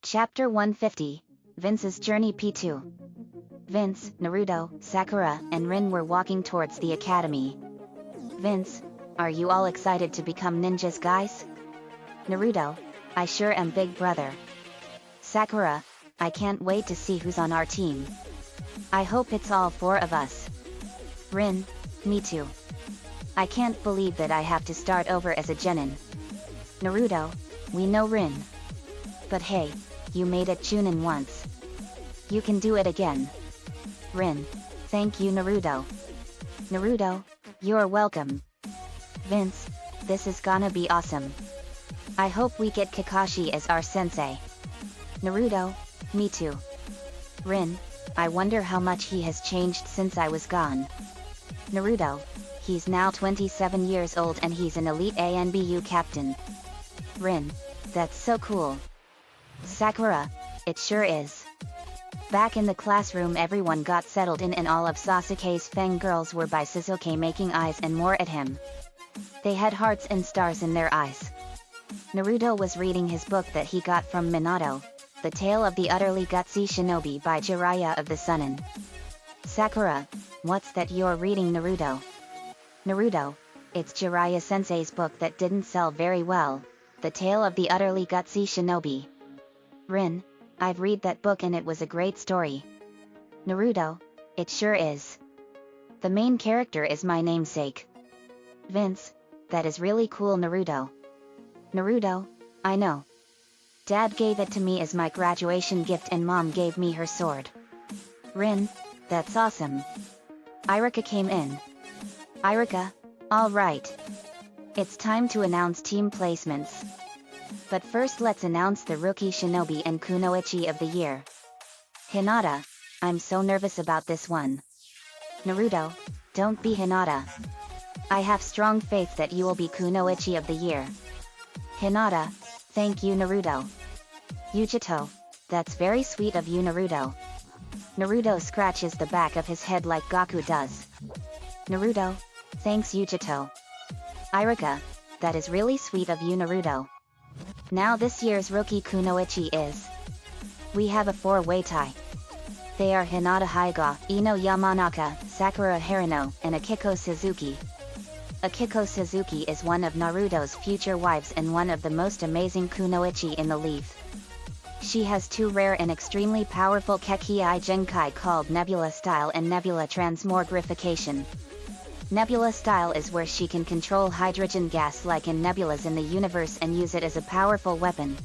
Chapter 150, Vince's Journey P2. Vince, Naruto, Sakura, and Rin were walking towards the academy. Vince, are you all excited to become ninjas, guys? Naruto, I sure am, big brother. Sakura, I can't wait to see who's on our team. I hope it's all four of us. Rin, me too. I can't believe that I have to start over as a genin. Naruto, we know Rin. But hey, you made it Chunin once. You can do it again. Rin, thank you, Naruto. Naruto, you're welcome. Vince, this is gonna be awesome. I hope we get Kakashi as our sensei. Naruto, me too. Rin, I wonder how much he has changed since I was gone. Naruto, he's now 27 years old and he's an elite ANBU captain. Rin, that's so cool. Sakura, it sure is. Back in the classroom, everyone got settled in and all of Sasuke's fangirls were by Sasuke, making eyes and more at him. They had hearts and stars in their eyes. Naruto was reading his book that he got from Minato, The Tale of the Utterly Gutsy Shinobi by Jiraiya of the Sunin. Sakura, what's that you're reading, Naruto? Naruto, it's Jiraiya sensei's book that didn't sell very well, The Tale of the Utterly Gutsy Shinobi. Rin, I've read that book and it was a great story. Naruto, it sure is. The main character is my namesake. Vince, that is really cool, Naruto. Naruto, I know. Dad gave it to me as my graduation gift and Mom gave me her sword. Rin, that's awesome. Irika came in. Irika, alright. It's time to announce team placements. But first let's announce the Rookie Shinobi and Kunoichi of the Year. Hinata, I'm so nervous about this one. Naruto, don't be Hinata. I have strong faith that you will be Kunoichi of the Year. Hinata, thank you, Naruto. Yujito, that's very sweet of you, Naruto. Naruto scratches the back of his head like Goku does. Naruto, thanks, Yujito. Irika, that is really sweet of you, Naruto. Now this year's rookie Kunoichi is... We have a four-way tie. They are Hinata Hyuga, Ino Yamanaka, Sakura Harino, and Akiko Suzuki. Akiko Suzuki is one of Naruto's future wives and one of the most amazing Kunoichi in the Leaf. She has two rare and extremely powerful Kekkei Genkai called Nebula Style and Nebula Transmogrification. Nebula Style is where she can control hydrogen gas like in nebulas in the universe and use it as a powerful weapon.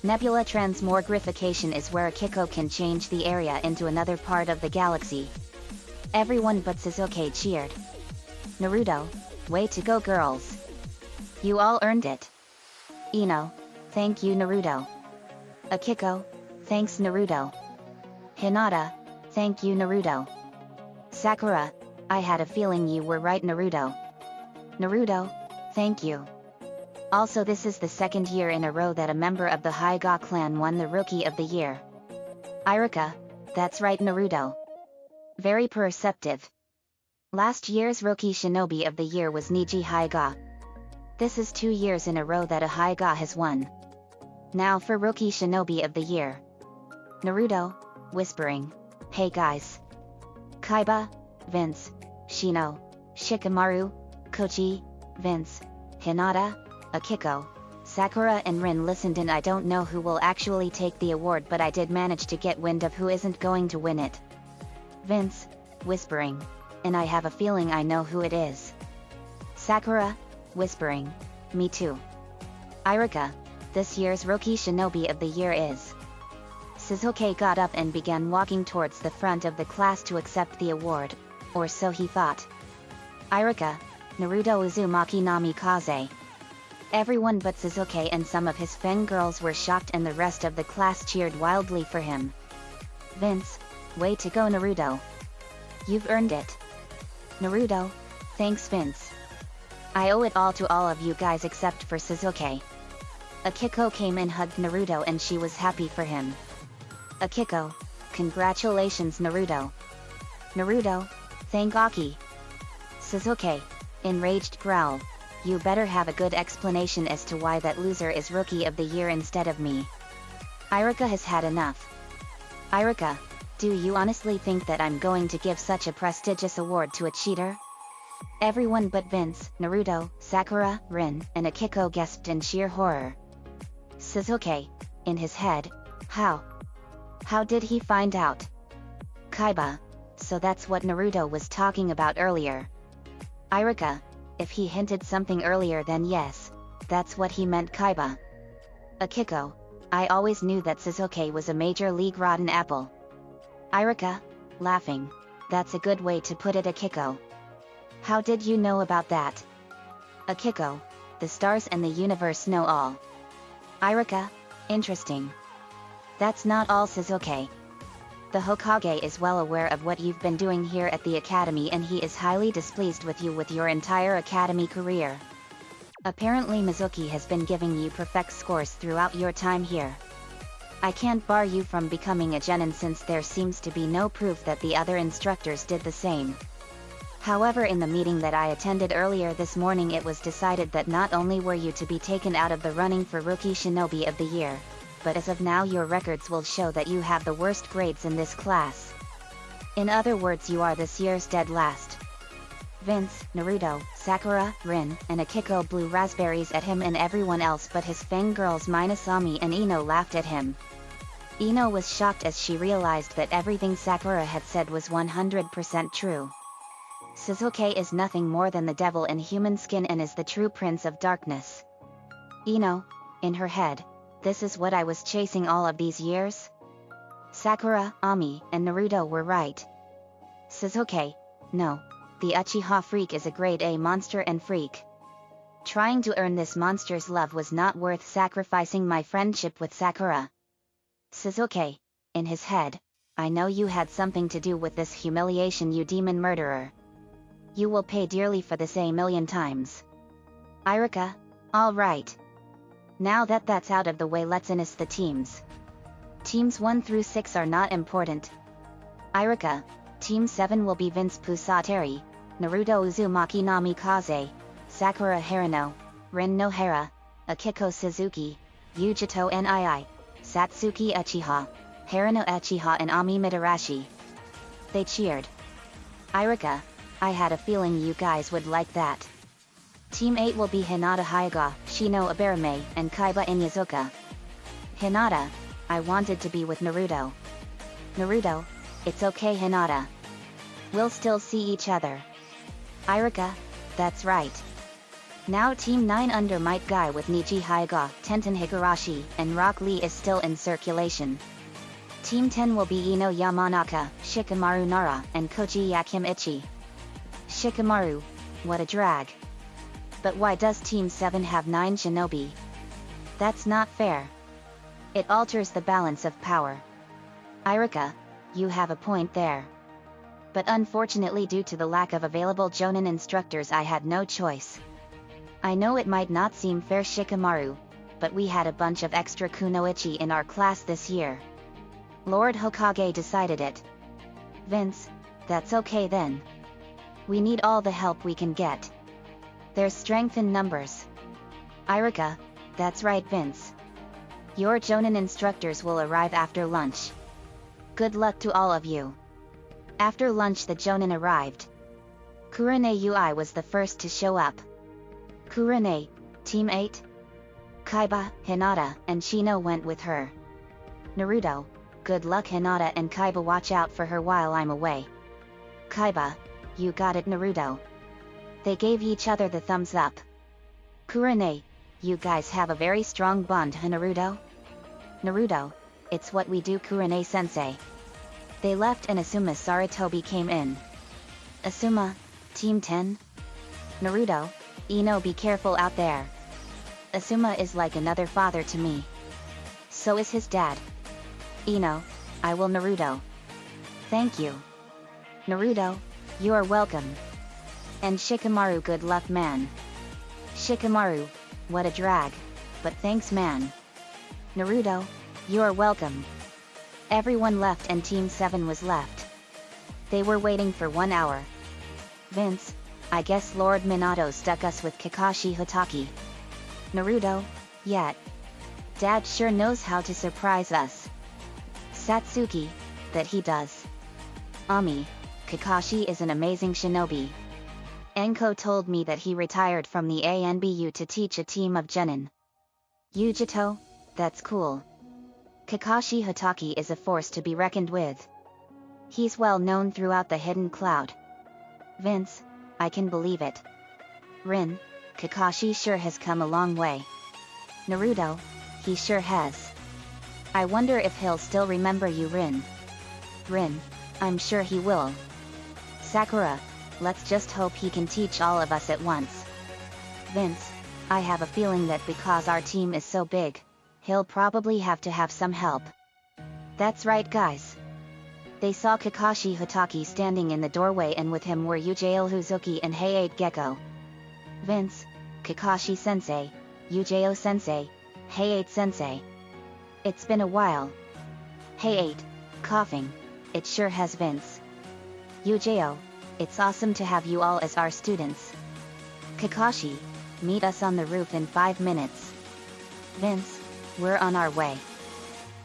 Nebula Transmogrification is where Akiko can change the area into another part of the galaxy. Everyone but Sasuke cheered. Naruto, way to go, girls. You all earned it. Ino, thank you, Naruto. Akiko, thanks, Naruto. Hinata, thank you, Naruto. Sakura, I had a feeling you were right, Naruto. Naruto, thank you. Also, this is the second year in a row that a member of the Hyuga clan won the Rookie of the Year. Irika, that's right, Naruto. Very perceptive. Last year's Rookie Shinobi of the Year was Niji Hyuga. This is 2 years in a row that a Hyuga has won. Now for Rookie Shinobi of the Year. Naruto, whispering, hey guys. Kaiba, Vince, Shino, Shikamaru, Kochi, Vince, Hinata, Akiko, Sakura and Rin listened, and I don't know who will actually take the award, but I did manage to get wind of who isn't going to win it. Vince, whispering, and I have a feeling I know who it is. Sakura, whispering, me too. Irika, this year's Rookie Shinobi of the Year is... Sasuke got up and began walking towards the front of the class to accept the award, or so he thought. Irika, Naruto Uzumaki Namikaze. Everyone but Sasuke and some of his fangirls were shocked, and the rest of the class cheered wildly for him. Vince, way to go, Naruto. You've earned it. Naruto, thanks, Vince. I owe it all to all of you guys except for Sasuke. Akiko came and hugged Naruto and she was happy for him. Akiko, congratulations, Naruto. Naruto, thank Aki. Sasuke, enraged growl, you better have a good explanation as to why that loser is Rookie of the Year instead of me. Iruka has had enough. Iruka, do you honestly think that I'm going to give such a prestigious award to a cheater? Everyone but Vince, Naruto, Sakura, Rin, and Akiko gasped in sheer horror. Sasuke, in his head, how? How did he find out? Kaiba, so that's what Naruto was talking about earlier. Iruka, if he hinted something earlier then yes, that's what he meant Kaiba. Akiko, I always knew that Sasuke was a major league rotten apple. Iruka, laughing, that's a good way to put it Akiko. How did you know about that? Akiko, the stars and the universe know all. Iruka, interesting. That's not all Sasuke. The Hokage is well aware of what you've been doing here at the academy and he is highly displeased with you with your entire academy career. Apparently Mizuki has been giving you perfect scores throughout your time here. I can't bar you from becoming a genin since there seems to be no proof that the other instructors did the same. However, in the meeting that I attended earlier this morning it was decided that not only were you to be taken out of the running for Rookie Shinobi of the Year, but as of now your records will show that you have the worst grades in this class. In other words, you are this year's dead last. Vince, Naruto, Sakura, Rin, and Akiko blew raspberries at him and everyone else but his fangirls minus Ami and Ino laughed at him. Ino was shocked as she realized that everything Sakura had said was 100% true. Sasuke is nothing more than the devil in human skin and is the true prince of darkness. Ino, in her head, this is what I was chasing all of these years? Sakura, Ami, and Naruto were right. Sasuke, no, the Uchiha freak is a grade A monster and freak. Trying to earn this monster's love was not worth sacrificing my friendship with Sakura. Sasuke, in his head, I know you had something to do with this humiliation, you demon murderer. You will pay dearly for this a million times. Iruka, all right. Now that that's out of the way, let's enlist the teams. Teams 1 through 6 are not important. Iruka, Team 7 will be Vince Pusateri, Naruto Uzumaki Namikaze, Sakura Harano, Rin Nohara, Akiko Suzuki, Yujito Nii, Satsuki Uchiha, Harano Uchiha and Ami Midarashi. They cheered. Iruka, I had a feeling you guys would like that. Team 8 will be Hinata Hyuga, Shino Aberame, and Kaiba Inyazuka. Hinata, I wanted to be with Naruto. Naruto, it's okay Hinata. We'll still see each other. Iruka, that's right. Now Team 9 under Might Guy with Niji Hyuga, Tenten Higurashi, and Rock Lee is still in circulation. Team 10 will be Ino Yamanaka, Shikamaru Nara, and Koji Yakimichi. Shikamaru, what a drag. But why does Team 7 have 9 shinobi? That's not fair. It alters the balance of power. Iruka, you have a point there. But unfortunately due to the lack of available jonin instructors I had no choice. I know it might not seem fair Shikamaru, but we had a bunch of extra kunoichi in our class this year. Lord Hokage decided it. Vince, that's okay then. We need all the help we can get. There's strength in numbers. Iruka, that's right Vince. Your jonin instructors will arrive after lunch. Good luck to all of you. After lunch the jonin arrived. Kurane Ui was the first to show up. Kurane, Team 8? Kaiba, Hinata, and Shino went with her. Naruto, good luck Hinata and Kaiba, watch out for her while I'm away. Kaiba, you got it Naruto. They gave each other the thumbs up. Kurane, you guys have a very strong bond, huh Naruto? Naruto, it's what we do Kurane-sensei. They left and Asuma Saratobi came in. Asuma, Team 10? Naruto, Ino, be careful out there. Asuma is like another father to me. So is his dad. Ino, I will Naruto. Thank you. Naruto, you are welcome. And Shikamaru, good luck man. Shikamaru, what a drag, but thanks man. Naruto, you are welcome. Everyone left and Team 7 was left. They were waiting for 1 hour. Vince, I guess Lord Minato stuck us with Kakashi Hatake. Naruto, yet. Dad sure knows how to surprise us. Satsuki, that he does. Ami, Kakashi is an amazing shinobi. Enko told me that he retired from the ANBU to teach a team of genin. Yujito, that's cool. Kakashi Hatake is a force to be reckoned with. He's well known throughout the Hidden Cloud. Vince, I can believe it. Rin, Kakashi sure has come a long way. Naruto, he sure has. I wonder if he'll still remember you, Rin. Rin, I'm sure he will. Sakura, let's just hope he can teach all of us at once. Vince, I have a feeling that because our team is so big, he'll probably have to have some help. That's right, guys. They saw Kakashi Hatake standing in the doorway, and with him were Ujao Huzuki and Heiate Gecko. Vince, Kakashi-sensei, Ujao-sensei, Heiate-sensei. It's been a while. Heiate, coughing, it sure has, Vince. Ujao, it's awesome to have you all as our students. Kakashi, meet us on the roof in 5 minutes. Vince, we're on our way.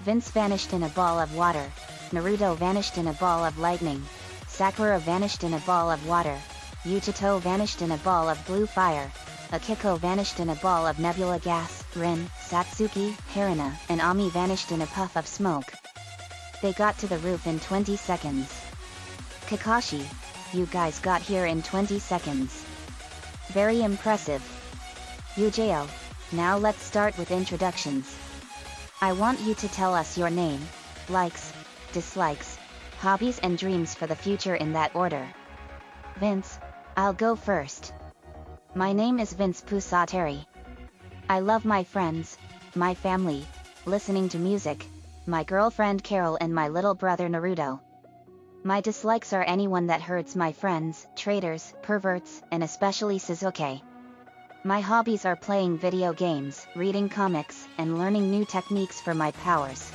Vince vanished in a ball of water. Naruto vanished in a ball of lightning. Sakura vanished in a ball of water. Yujito vanished in a ball of blue fire. Akiko vanished in a ball of nebula gas. Rin, Satsuki, Haruna, and Ami vanished in a puff of smoke. They got to the roof in 20 seconds. Kakashi, you guys got here in 20 seconds. Very impressive. Ujao, now let's start with introductions. I want you to tell us your name, likes, dislikes, hobbies and dreams for the future in that order. Vince, I'll go first. My name is Vince Pusateri. I love my friends, my family, listening to music, my girlfriend Carol and my little brother Naruto. My dislikes are anyone that hurts my friends, traitors, perverts, and especially Sasuke. My hobbies are playing video games, reading comics, and learning new techniques for my powers.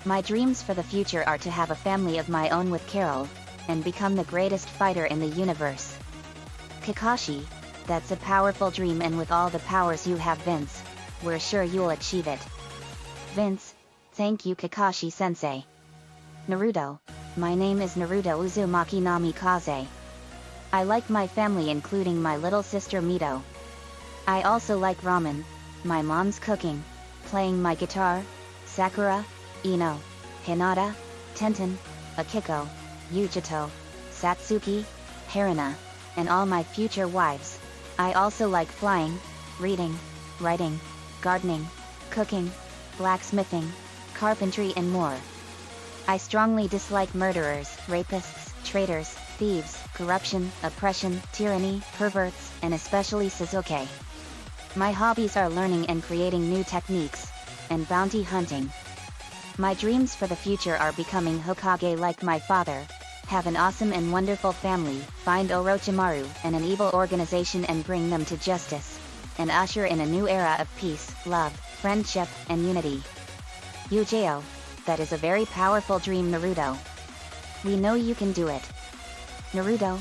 My dreams for the future are to have a family of my own with Carol, and become the greatest fighter in the universe. Kakashi, that's a powerful dream, and with all the powers you have, Vince, we're sure you'll achieve it. Vince, thank you, Kakashi-sensei. Naruto, my name is Naruto Uzumaki Namikaze. I like my family, including my little sister Mito. I also like ramen, my mom's cooking, playing my guitar, Sakura, Ino, Hinata, Tenten, Akiko, Yujito, Satsuki, Haruna, and all my future wives. I also like flying, reading, writing, gardening, cooking, blacksmithing, carpentry and more. I strongly dislike murderers, rapists, traitors, thieves, corruption, oppression, tyranny, perverts, and especially Sasuke. My hobbies are learning and creating new techniques, and bounty hunting. My dreams for the future are becoming Hokage like my father, have an awesome and wonderful family, find Orochimaru and an evil organization and bring them to justice, and usher in a new era of peace, love, friendship, and unity. Ujao, that is a very powerful dream, Naruto. We know you can do it. Naruto,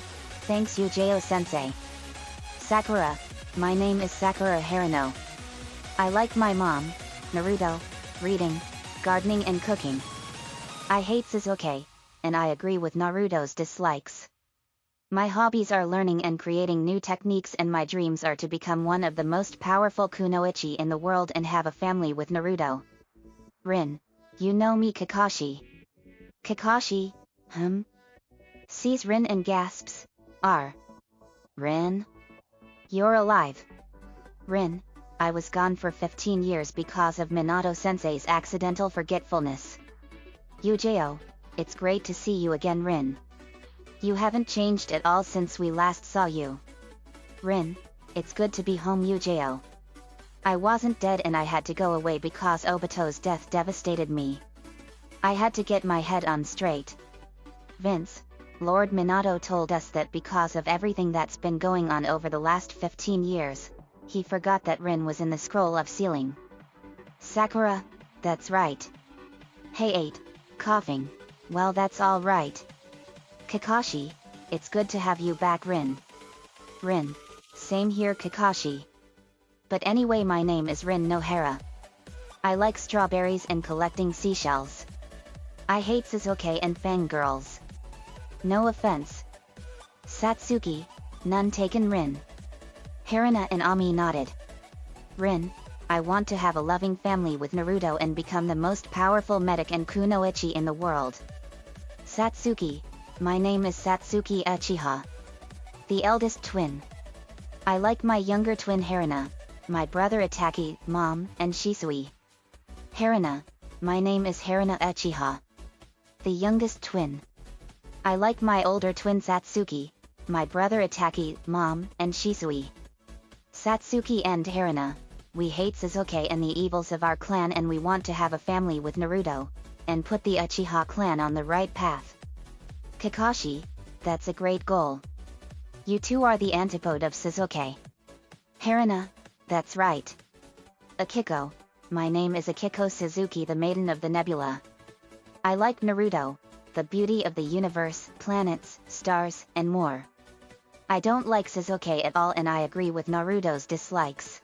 thanks Ujao-sensei. Sakura, my name is Sakura Haruno. I like my mom, Naruto, reading, gardening and cooking. I hate Sasuke, and I agree with Naruto's dislikes. My hobbies are learning and creating new techniques, and my dreams are to become one of the most powerful kunoichi in the world and have a family with Naruto. Rin, you know me, Kakashi. Kakashi, sees Rin and gasps, Rin? You're alive. Rin, I was gone for 15 years because of Minato-sensei's accidental forgetfulness. Ujao, it's great to see you again, Rin. You haven't changed at all since we last saw you. Rin, it's good to be home, Ujao. I wasn't dead and I had to go away because Obito's death devastated me. I had to get my head on straight. Vince, Lord Minato told us that because of everything that's been going on over the last 15 years, he forgot that Rin was in the scroll of sealing. Sakura, that's right. Heiate, coughing, well that's all right. Kakashi, it's good to have you back, Rin. Rin, same here, Kakashi. But anyway, my name is Rin Nohara. I like strawberries and collecting seashells. I hate Sasuke and fangirls. No offense. Satsuki, none taken. Rin. Haruna and Ami nodded. Rin, I want to have a loving family with Naruto and become the most powerful medic and kunoichi in the world. Satsuki, my name is Satsuki Uchiha. The eldest twin. I like my younger twin Haruna, my brother Itaki, mom, and Shisui. Haruna, my name is Haruna Uchiha. The youngest twin. I like my older twin Satsuki, my brother Itaki, mom, and Shisui. Satsuki and Haruna, we hate Sasuke and the evils of our clan and we want to have a family with Naruto, and put the Uchiha clan on the right path. Kakashi, that's a great goal. You two are the antipode of Sasuke. Haruna, that's right. Akiko, my name is Akiko Suzuki, the Maiden of the Nebula. I like Naruto, the beauty of the universe, planets, stars, and more. I don't like Sasuke at all and I agree with Naruto's dislikes.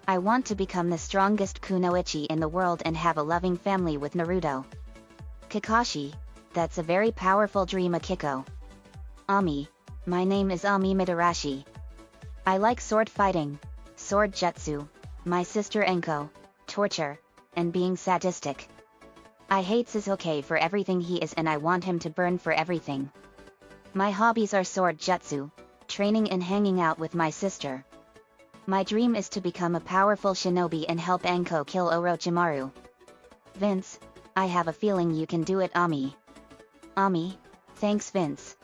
I want to become the strongest kunoichi in the world and have a loving family with Naruto. Kakashi, that's a very powerful dream. Akiko. Ami, my name is Ami Midarashi. I like sword fighting, sword jutsu, my sister Enko, torture, and being sadistic. I hate Sasuke for everything he is and I want him to burn for everything. My hobbies are sword jutsu, training and hanging out with my sister. My dream is to become a powerful shinobi and help Enko kill Orochimaru. Vince, I have a feeling you can do it. Ami. Ami, thanks Vince.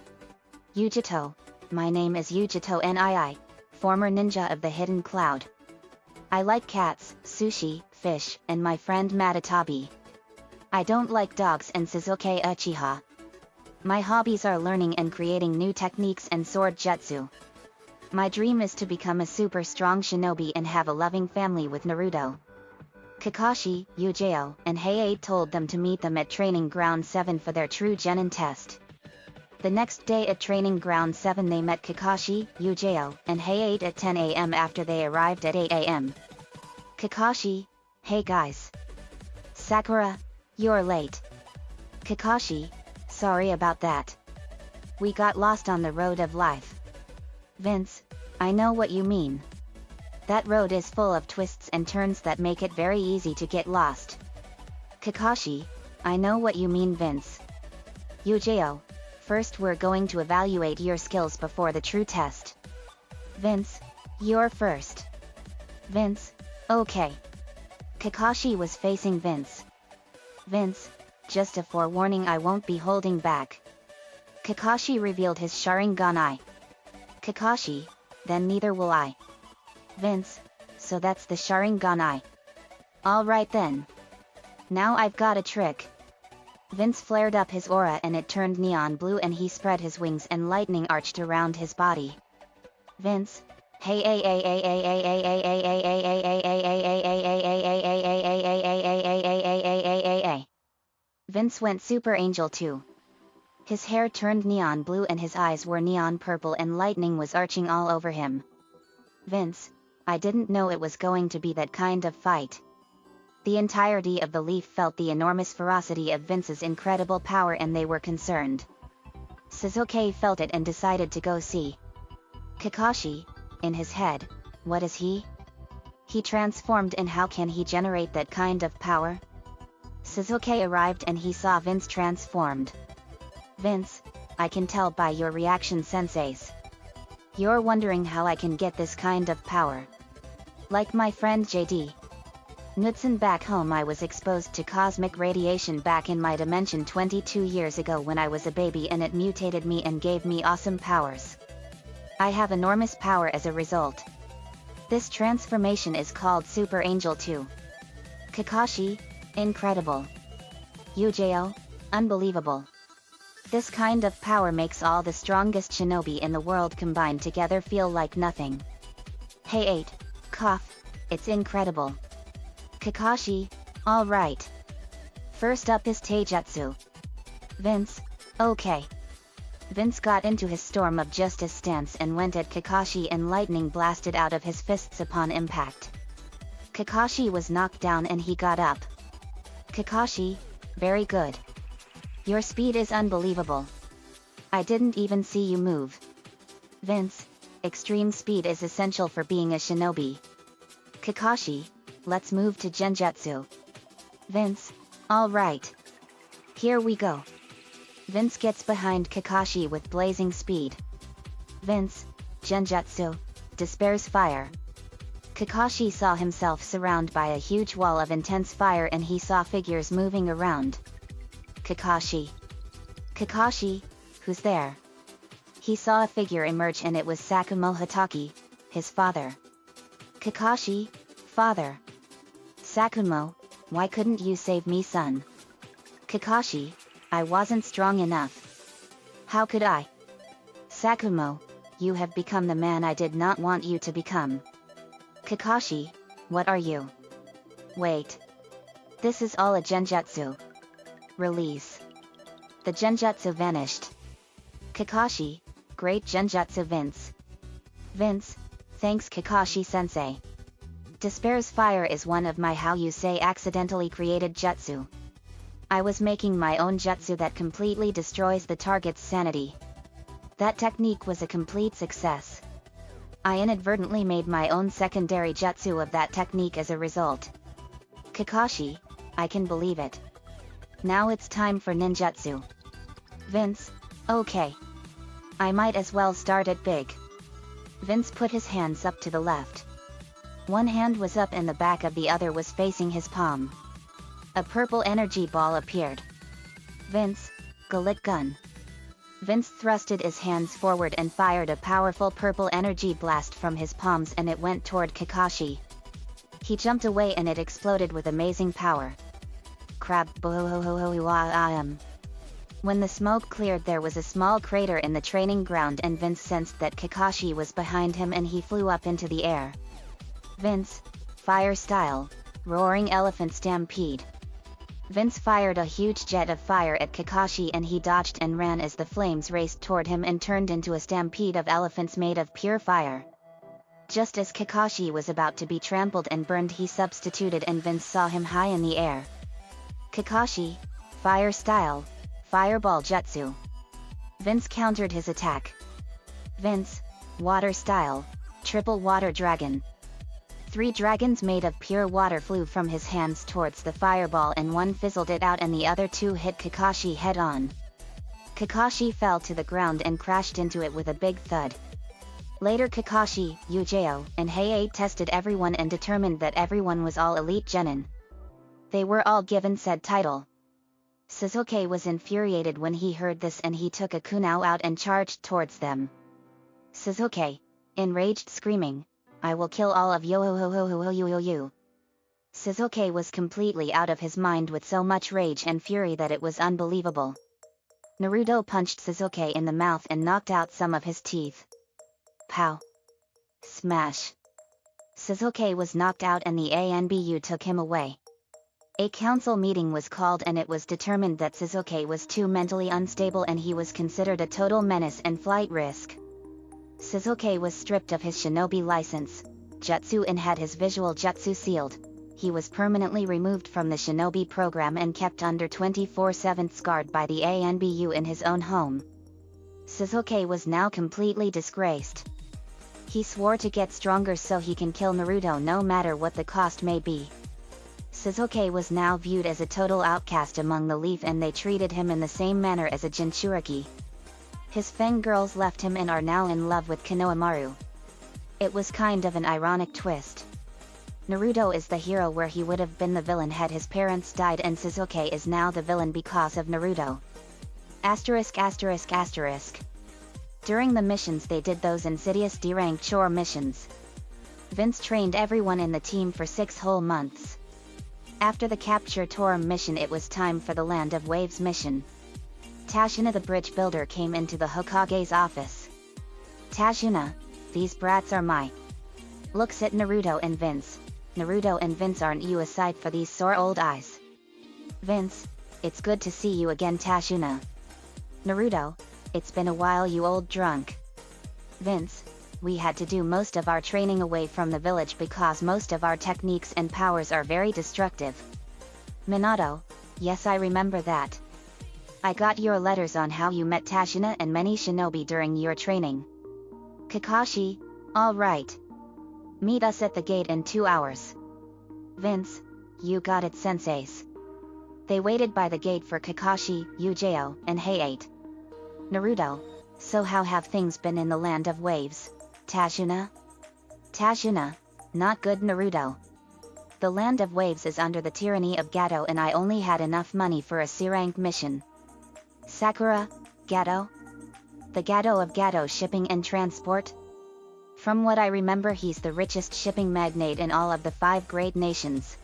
Yujito, my name is Yujito Nii, former ninja of the Hidden Cloud. I like cats, sushi, fish, and my friend Matatabi. I don't like dogs and Sasuke Uchiha. My hobbies are learning and creating new techniques and sword jutsu. My dream is to become a super strong shinobi and have a loving family with Naruto. Kakashi, Yujiro, and Heiei told them to meet them at Training Ground 7 for their true genin test. The next day at Training Ground 7 they met Kakashi, Yujiro, and Heiei at 10 AM after they arrived at 8 AM. Kakashi, hey guys. Sakura, you're late. Kakashi, sorry about that. We got lost on the road of life. Vince, I know what you mean. That road is full of twists and turns that make it very easy to get lost. Kakashi, I know what you mean Vince. Yujiro, first we're going to evaluate your skills before the true test. Vince, you're first. Vince, okay. Kakashi was facing Vince. Vince, just a forewarning, I won't be holding back. Kakashi revealed his Sharingan. Kakashi, then neither will I. Vince, so that's the Sharingan. Alright then. Now I've got a trick. Vince flared up his aura and it turned neon blue and he spread his wings and lightning arched around his body. Vince, hey Vince went Super Angel too. His hair turned neon blue and his eyes were neon purple and lightning was arching all over him. Vince, I didn't know it was going to be that kind of fight. The entirety of the Leaf felt the enormous ferocity of Vince's incredible power and they were concerned. Sasuke felt it and decided to go see. Kakashi, in his head, what is he? He transformed and how can he generate that kind of power? Sasuke arrived and he saw Vince transformed. Vince, I can tell by your reaction senseis. You're wondering how I can get this kind of power. Like my friend JD. Knudsen back home I was exposed to cosmic radiation back in my dimension 22 years ago when I was a baby and it mutated me and gave me awesome powers. I have enormous power as a result. This transformation is called Super Angel 2. Kakashi, incredible. Yujiro, unbelievable. This kind of power makes all the strongest shinobi in the world combined together feel like nothing. Hey 8, cough, it's incredible. Kakashi, alright. First up is Taijutsu. Vince, okay. Vince got into his Storm of Justice stance and went at Kakashi and lightning blasted out of his fists upon impact. Kakashi was knocked down and he got up. Kakashi, very good. Your speed is unbelievable. I didn't even see you move. Vince, extreme speed is essential for being a shinobi. Kakashi, let's move to Genjutsu. Vince, alright. Here we go. Vince gets behind Kakashi with blazing speed. Vince, Genjutsu, Despair's fire. Kakashi saw himself surrounded by a huge wall of intense fire and he saw figures moving around. Kakashi. Kakashi, who's there? He saw a figure emerge and it was Sakumo Hatake, his father. Kakashi, father. Sakumo, why couldn't you save me, son? Kakashi, I wasn't strong enough. How could I? Sakumo, you have become the man I did not want you to become. Kakashi, what are you? Wait. This is all a genjutsu. Release. The genjutsu vanished. Kakashi, great genjutsu Vince. Vince, thanks Kakashi-sensei. Despair's fire is one of my how you say accidentally created jutsu. I was making my own jutsu that completely destroys the target's sanity. That technique was a complete success. I inadvertently made my own secondary jutsu of that technique as a result. Kakashi, I can believe it. Now it's time for ninjutsu. Vince, okay. I might as well start it big. Vince put his hands up to the left. One hand was up and the back of the other was facing his palm. A purple energy ball appeared. Vince, Galit gun. Vince thrusted his hands forward and fired a powerful purple energy blast from his palms and it went toward Kakashi. He jumped away and it exploded with amazing power. Crab bohohohohoam. When the smoke cleared there was a small crater in the training ground and Vince sensed that Kakashi was behind him and he flew up into the air. Vince, fire style, roaring elephant stampede. Vince fired a huge jet of fire at Kakashi and he dodged and ran as the flames raced toward him and turned into a stampede of elephants made of pure fire. Just as Kakashi was about to be trampled and burned he substituted and Vince saw him high in the air. Kakashi, fire style, fireball jutsu. Vince countered his attack. Vince, water style, triple water dragon. 3 dragons made of pure water flew from his hands towards the fireball and one fizzled it out and the other 2 hit Kakashi head on. Kakashi fell to the ground and crashed into it with a big thud. Later Kakashi, Yujeo, and Heiei tested everyone and determined that everyone was all elite genin. They were all given said title. Sasuke was infuriated when he heard this and he took a kunao out and charged towards them. Sasuke, enraged screaming, I will kill all of you. Sasuke was completely out of his mind with so much rage and fury that it was unbelievable. Naruto punched Sasuke in the mouth and knocked out some of his teeth. Pow! Smash! Sasuke was knocked out and the ANBU took him away. A council meeting was called and it was determined that Sasuke was too mentally unstable and he was considered a total menace and flight risk. Sasuke was stripped of his shinobi license, jutsu and had his visual jutsu sealed. He was permanently removed from the shinobi program and kept under 24/7 scarred by the ANBU in his own home. Sasuke was now completely disgraced. He swore to get stronger so he can kill Naruto no matter what the cost may be. Sasuke was now viewed as a total outcast among the Leaf and they treated him in the same manner as a Jinchuriki. His fangirls left him and are now in love with Konohamaru. It was kind of an ironic twist. Naruto is the hero where he would have been the villain had his parents died and Sasuke is now the villain because of Naruto. ******. During the missions they did those insidious D-rank chore missions. Vince trained everyone in the team for 6 whole months. After the Capture Torum mission it was time for the Land of Waves mission. Tashina the bridge builder came into the Hokage's office. Tashina, these brats are my... Looks at Naruto and Vince. Naruto and Vince aren't you aside for these sore old eyes. Vince, it's good to see you again Tashina. Naruto, it's been a while you old drunk. Vince, we had to do most of our training away from the village because most of our techniques and powers are very destructive. Minato, yes, I remember that. I got your letters on how you met Tashina and many shinobi during your training. Kakashi, alright. Meet us at the gate in 2 hours. Vince, you got it, senseis. They waited by the gate for Kakashi, Yujao, and Hayate. Naruto, so how have things been in the land of waves? Tashina? Tashina, not good, Naruto. The land of waves is under the tyranny of Gato and I only had enough money for a C-rank mission. Sakura, Gato? The Gato of Gato Shipping and Transport? From what I remember, he's the richest shipping magnate in all of the 5 great nations.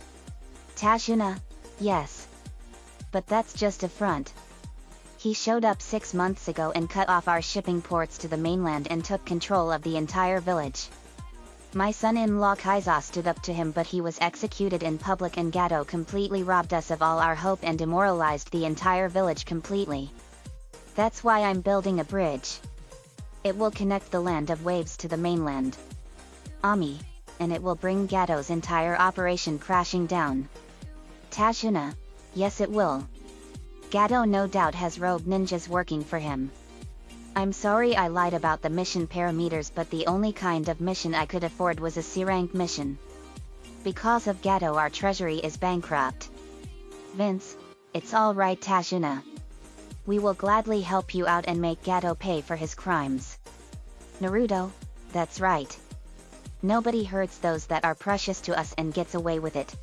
Tashina, yes. But that's just a front. He showed up 6 months ago and cut off our shipping ports to the mainland and took control of the entire village. My son-in-law Kaiza stood up to him, but he was executed in public and Gato completely robbed us of all our hope and demoralized the entire village completely. That's why I'm building a bridge. It will connect the land of waves to the mainland. Ami, and it will bring Gato's entire operation crashing down. Tashina, yes it will. Gato no doubt has rogue ninjas working for him. I'm sorry I lied about the mission parameters, but the only kind of mission I could afford was a C-rank mission. Because of Gato our treasury is bankrupt. Vince, it's alright Tashina. We will gladly help you out and make Gato pay for his crimes. Naruto, that's right. Nobody hurts those that are precious to us and gets away with it.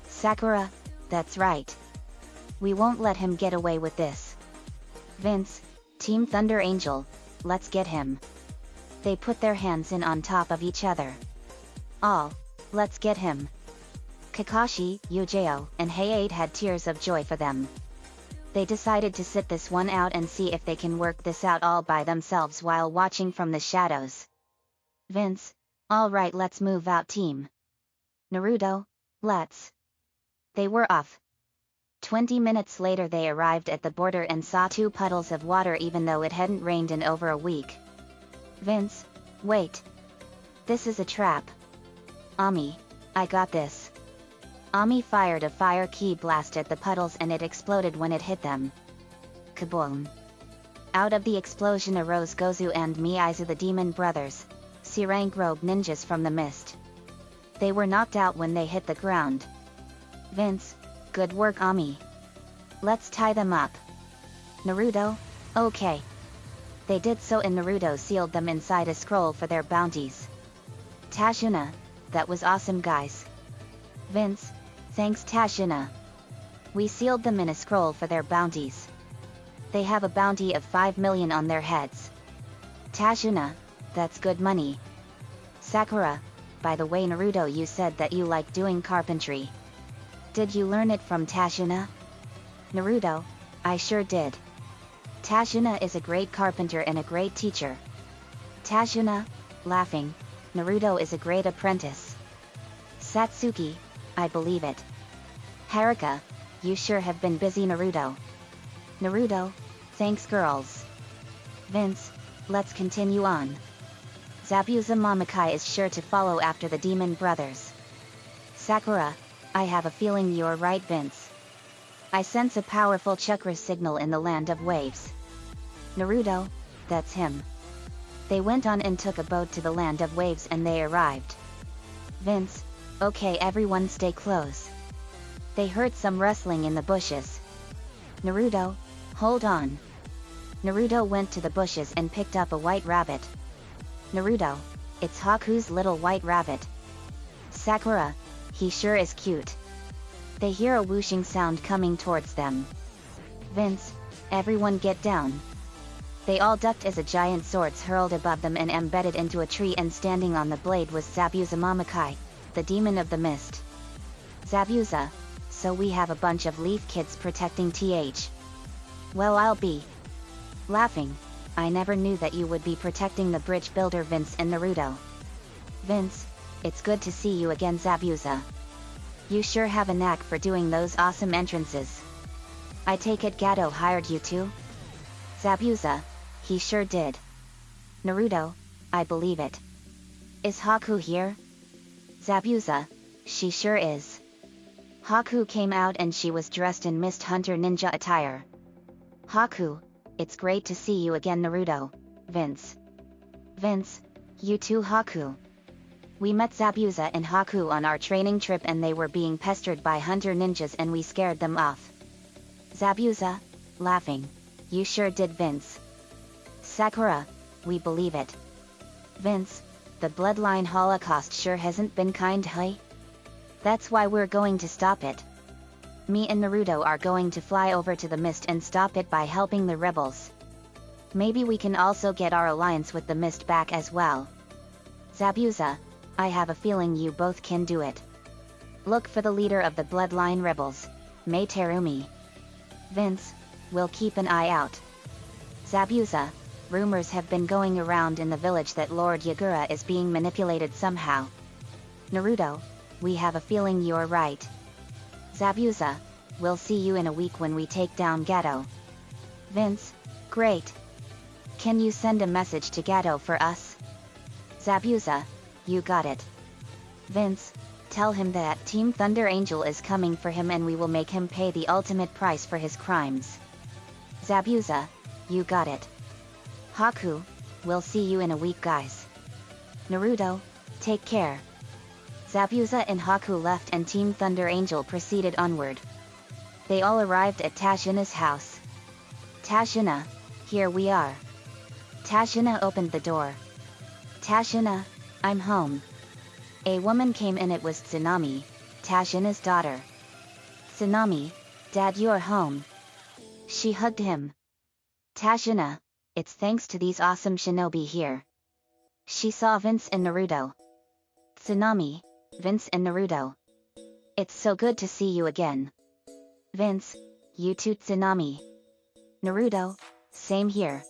Sakura, that's right. We won't let him get away with this. Vince, Team Thunder Angel, let's get him. They put their hands in on top of each other. All, let's get him. Kakashi, Yujao, and Hayate had tears of joy for them. They decided to sit this one out and see if they can work this out all by themselves while watching from the shadows. Vince, alright, let's move out, team. Naruto, let's. They were off. 20 minutes later they arrived at the border and saw 2 puddles of water even though it hadn't rained in over a week. Vince, wait. This is a trap. Ami, I got this. Ami fired a fire key blast at the puddles and it exploded when it hit them. Kaboom! Out of the explosion arose Gozu and Miyaizu, the demon brothers, C-rank rogue ninjas from the mist. They were knocked out when they hit the ground. Vince, good work Ami. Let's tie them up. Naruto, okay. They did so and Naruto sealed them inside a scroll for their bounties. Tashina, that was awesome guys. Vince, thanks Tashina. We sealed them in a scroll for their bounties. They have a bounty of 5 million on their heads. Tashina, that's good money. Sakura, by the way Naruto, you said that you like doing carpentry. Did you learn it from Tashina? Naruto, I sure did. Tashina is a great carpenter and a great teacher. Tashina, laughing, Naruto is a great apprentice. Satsuki, I believe it. Haruka, you sure have been busy Naruto. Naruto, thanks girls. Vince, let's continue on. Zabuza Momokai is sure to follow after the demon brothers. Sakura, I have a feeling you're right Vince. I sense a powerful chakra signal in the land of waves. Naruto, that's him. They went on and took a boat to the land of waves and they arrived. Vince, okay everyone stay close. They heard some rustling in the bushes. Naruto, hold on. Naruto went to the bushes and picked up a white rabbit. Naruto, it's Haku's little white rabbit. Sakura, he sure is cute. They hear a whooshing sound coming towards them. Vince, everyone get down. They all ducked as a giant sword hurled above them and embedded into a tree, and standing on the blade was Zabuza Momokai, the demon of the mist. Zabuza, so we have a bunch of leaf kids protecting TH. Well I'll be. Laughing, I never knew that you would be protecting the bridge builder Vince and Naruto. Vince, it's good to see you again Zabuza. You sure have a knack for doing those awesome entrances. I take it Gato hired you too? Zabuza, he sure did. Naruto, I believe it. Is Haku here? Zabuza, she sure is. Haku came out and she was dressed in Mist Hunter ninja attire. Haku, it's great to see you again Naruto. Vince. Vince, you too Haku. We met Zabuza and Haku on our training trip and they were being pestered by hunter ninjas and we scared them off. Zabuza, laughing. You sure did Vince. Sakura, we believe it. Vince, the bloodline holocaust sure hasn't been kind hey? That's why we're going to stop it. Me and Naruto are going to fly over to the mist and stop it by helping the rebels. Maybe we can also get our alliance with the mist back as well. Zabuza, I have a feeling you both can do it. Look for the leader of the bloodline rebels, Mei Terumi. Vince, we'll keep an eye out. Zabuza, rumors have been going around in the village that Lord Yagura is being manipulated somehow. Naruto, we have a feeling you're right. Zabuza, we'll see you in a week when we take down Gato. Vince, great. Can you send a message to Gato for us? Zabuza, you got it. Vince, tell him that Team Thunder Angel is coming for him and we will make him pay the ultimate price for his crimes. Zabuza, you got it. Haku, we'll see you in a week guys. Naruto, take care. Zabuza and Haku left and Team Thunder Angel proceeded onward. They all arrived at Tashina's house. Tashina, here we are. Tashina opened the door. Tashina, I'm home. A woman came in, it was Tsunami, Tashina's daughter. Tsunami, Dad you're home. She hugged him. Tashina, it's thanks to these awesome shinobi here. She saw Vince and Naruto. Tsunami, Vince and Naruto. It's so good to see you again. Vince, you too Tsunami. Naruto, same here.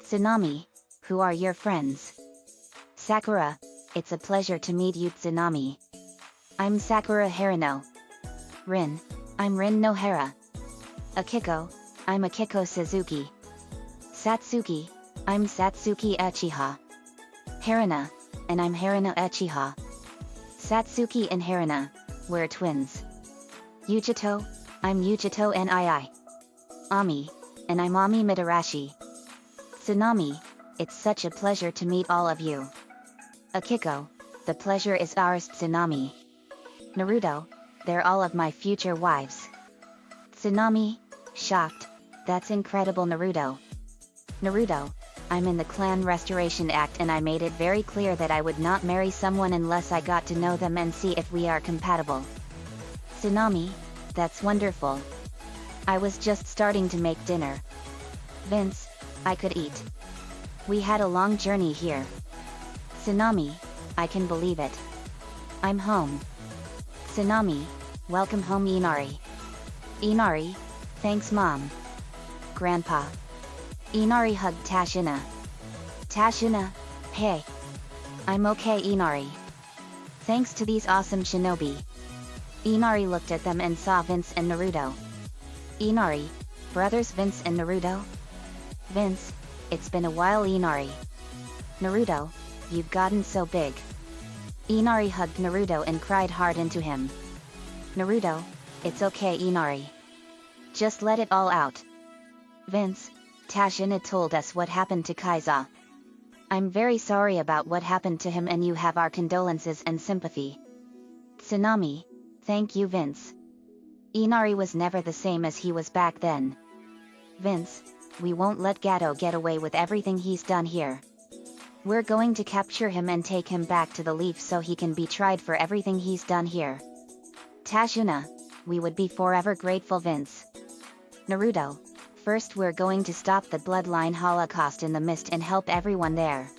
Tsunami, who are your friends? Sakura, it's a pleasure to meet you Tsunami. I'm Sakura Harino. Rin, I'm Rin Nohara. Akiko, I'm Akiko Suzuki. Satsuki, I'm Satsuki Uchiha. Harina, and I'm Harina Uchiha. Satsuki and Harina, we're twins. Yujito, I'm Yujito Nii. Ami, and I'm Ami Mitarashi. Tsunami, it's such a pleasure to meet all of you. Akiko, the pleasure is ours Tsunami. Naruto, they're all of my future wives. Tsunami, shocked, that's incredible Naruto. Naruto, I'm in the Clan Restoration Act and I made it very clear that I would not marry someone unless I got to know them and see if we are compatible. Tsunami, that's wonderful. I was just starting to make dinner. Vince, I could eat. We had a long journey here. Tsunami, I can believe it. I'm home. Tsunami, welcome home Inari. Inari, thanks Mom. Grandpa. Inari hugged Tashina. Tashina, hey. I'm okay Inari. Thanks to these awesome shinobi. Inari looked at them and saw Vince and Naruto. Inari, brothers Vince and Naruto? Vince, it's been a while Inari. Naruto, you've gotten so big. Inari hugged Naruto and cried hard into him. Naruto, it's okay Inari. Just let it all out. Vince, Tashina told us what happened to Kaiza. I'm very sorry about what happened to him and you have our condolences and sympathy. Tsunami, thank you Vince. Inari was never the same as he was back then. Vince, we won't let Gato get away with everything he's done here. We're going to capture him and take him back to the Leaf so he can be tried for everything he's done here. Tashina, we would be forever grateful Vince. Naruto, first we're going to stop the bloodline holocaust in the mist and help everyone there.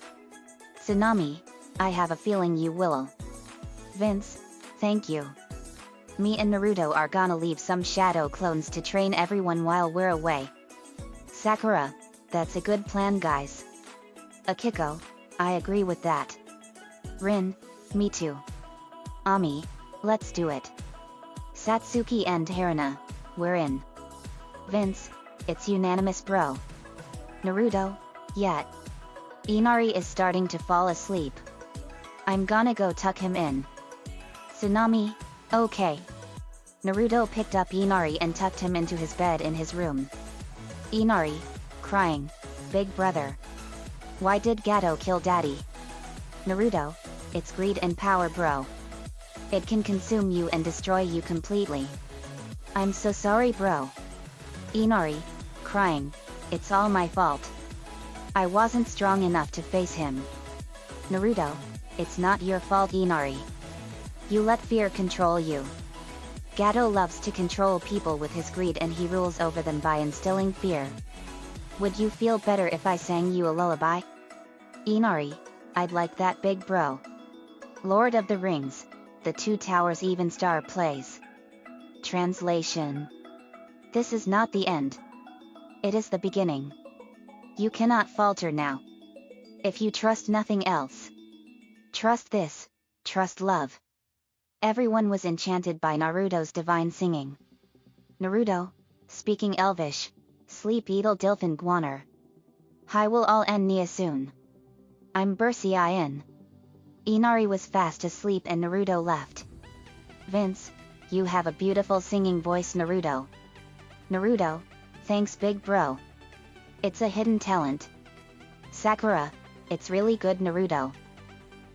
Tsunami, I have a feeling you will. Vince, thank you. Me and Naruto are gonna leave some shadow clones to train everyone while we're away. Sakura, that's a good plan guys. Akiko, I agree with that. Rin, me too. Ami, let's do it. Satsuki and Harina, we're in. Vince, it's unanimous bro. Naruto, yeah. Inari is starting to fall asleep. I'm gonna go tuck him in. Tsunami, okay. Naruto picked up Inari and tucked him into his bed in his room. Inari, crying, big brother. Why did Gato kill daddy? Naruto, it's greed and power, bro. It can consume you and destroy you completely. I'm so sorry, bro. Inari, crying, it's all my fault. I wasn't strong enough to face him. Naruto, it's not your fault, Inari. You let fear control you. Gato loves to control people with his greed and he rules over them by instilling fear. Would you feel better if I sang you a lullaby? Inari, I'd like that, big bro. Lord of the Rings, The Two Towers Even Star plays. Translation. This is not the end. It is the beginning. You cannot falter now. If you trust nothing else. Trust this, trust love. Everyone was enchanted by Naruto's divine singing. Naruto, speaking Elvish, sleep edel dilfin guaner. Hi will all end nia soon. I'm Bersi in. Inari was fast asleep and Naruto left. Vince, you have a beautiful singing voice, Naruto. Naruto, thanks big bro. It's a hidden talent. Sakura, it's really good, Naruto.